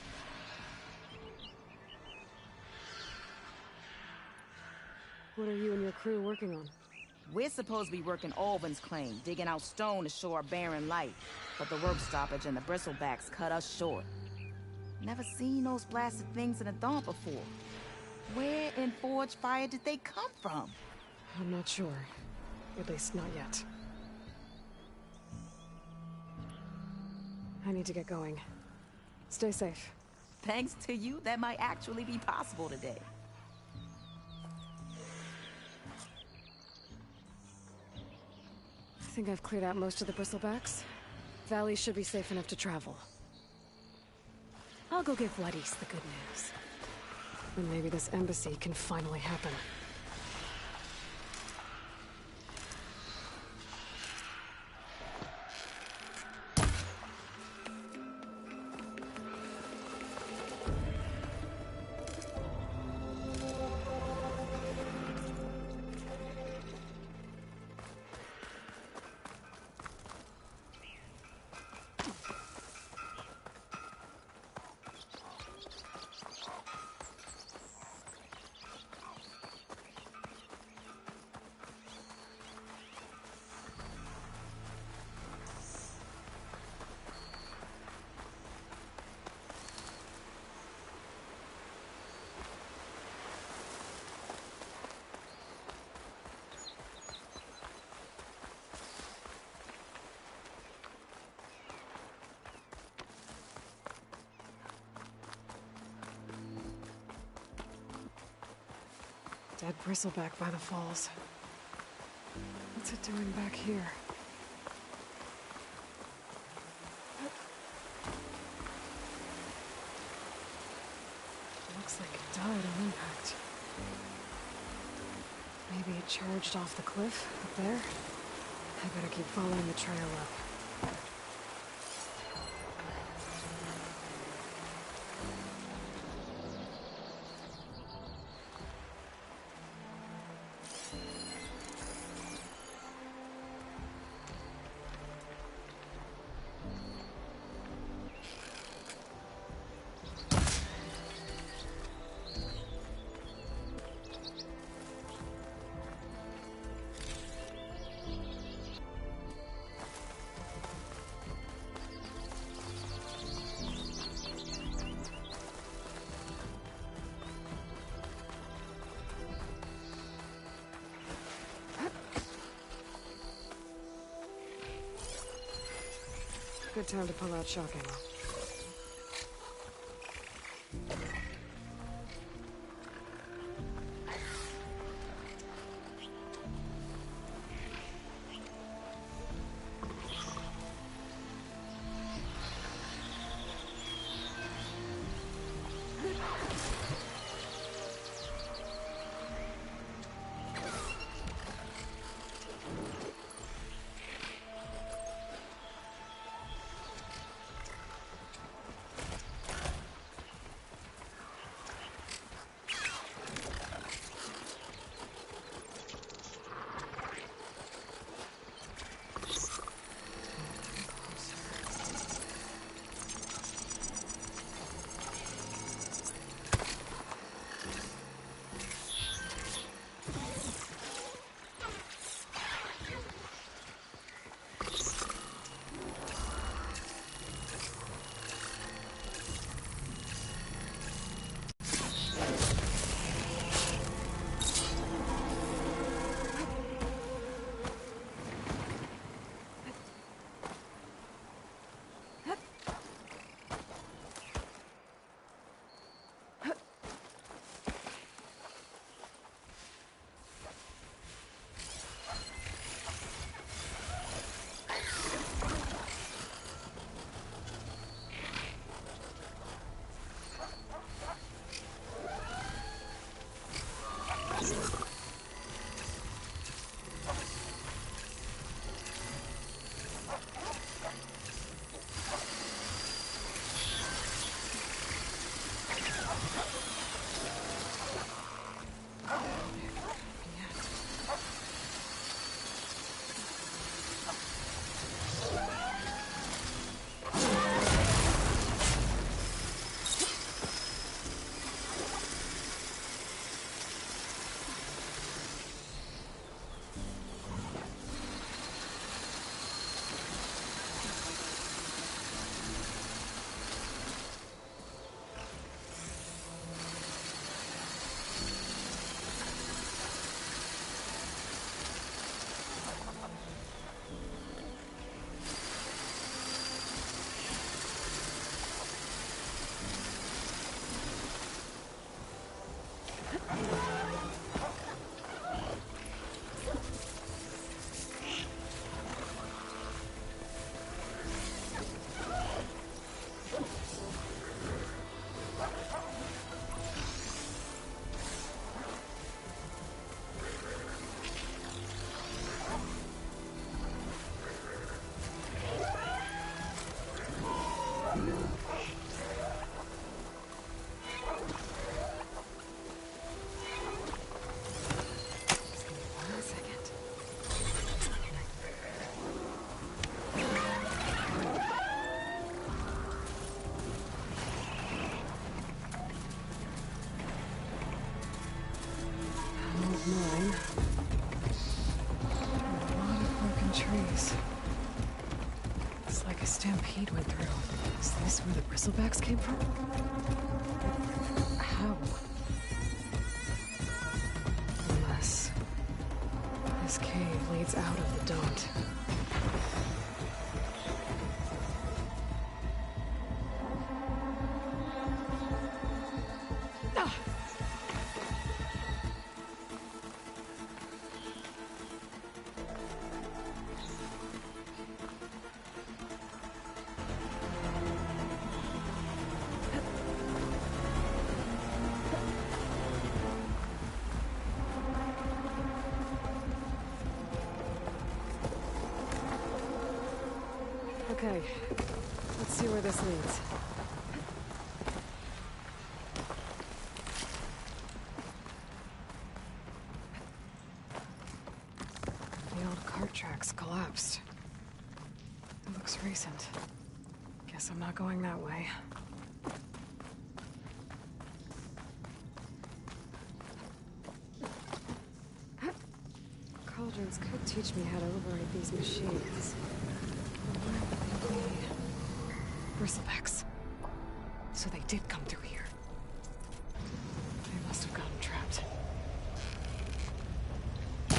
What are you and your crew working on?
We're supposed to be working Olvin's claim, digging out stone to show our barren light. But the work stoppage and the bristlebacks cut us short. Never seen those blasted things in a dawn before. Where in Forge Fire did they come from?
I'm not sure. At least not yet. I need to get going. Stay safe.
Thanks to you, that might actually be possible today.
I think I've cleared out most of the bristlebacks. Valley should be safe enough to travel. I'll go give Vladis the good news. And maybe this embassy can finally happen. Dead bristleback by the falls. What's it doing back here? Looks like it died on impact. Maybe it charged off the cliff up there? I better keep following the trail up. Good time to pull out shock ammo. Mine. A lot of broken trees. It's like a stampede went through. Is this where the bristlebacks came from? How? Unless this cave leads out of the daunt. Okay, let's see where this leads. The old cart tracks collapsed. It looks recent. Guess I'm not going that way. Cauldrons could teach me how to override these machines. Where would they be? Bristlebacks. So they did come through here. They must have gotten trapped. I'm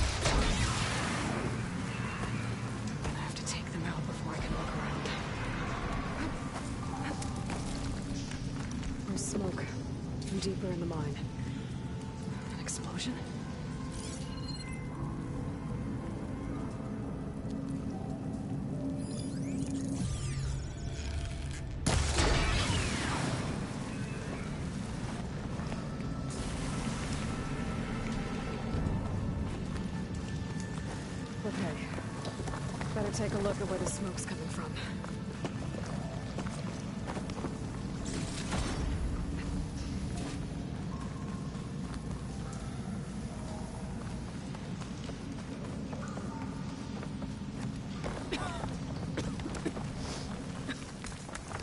gonna have to take them out before I can look around. There's smoke. I'm deeper in the mine. An explosion? Okay. Better take a look at where the smoke's coming from.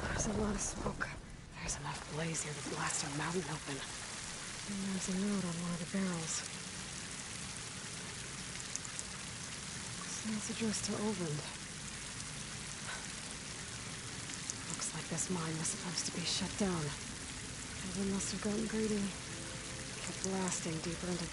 There's a lot of smoke. There's enough blaze here to blast a mountain open. And there's a note on one of the barrels. It's addressed to Oland. Looks like this mine was supposed to be shut down. Oland must have gotten greedy. Kept blasting deeper into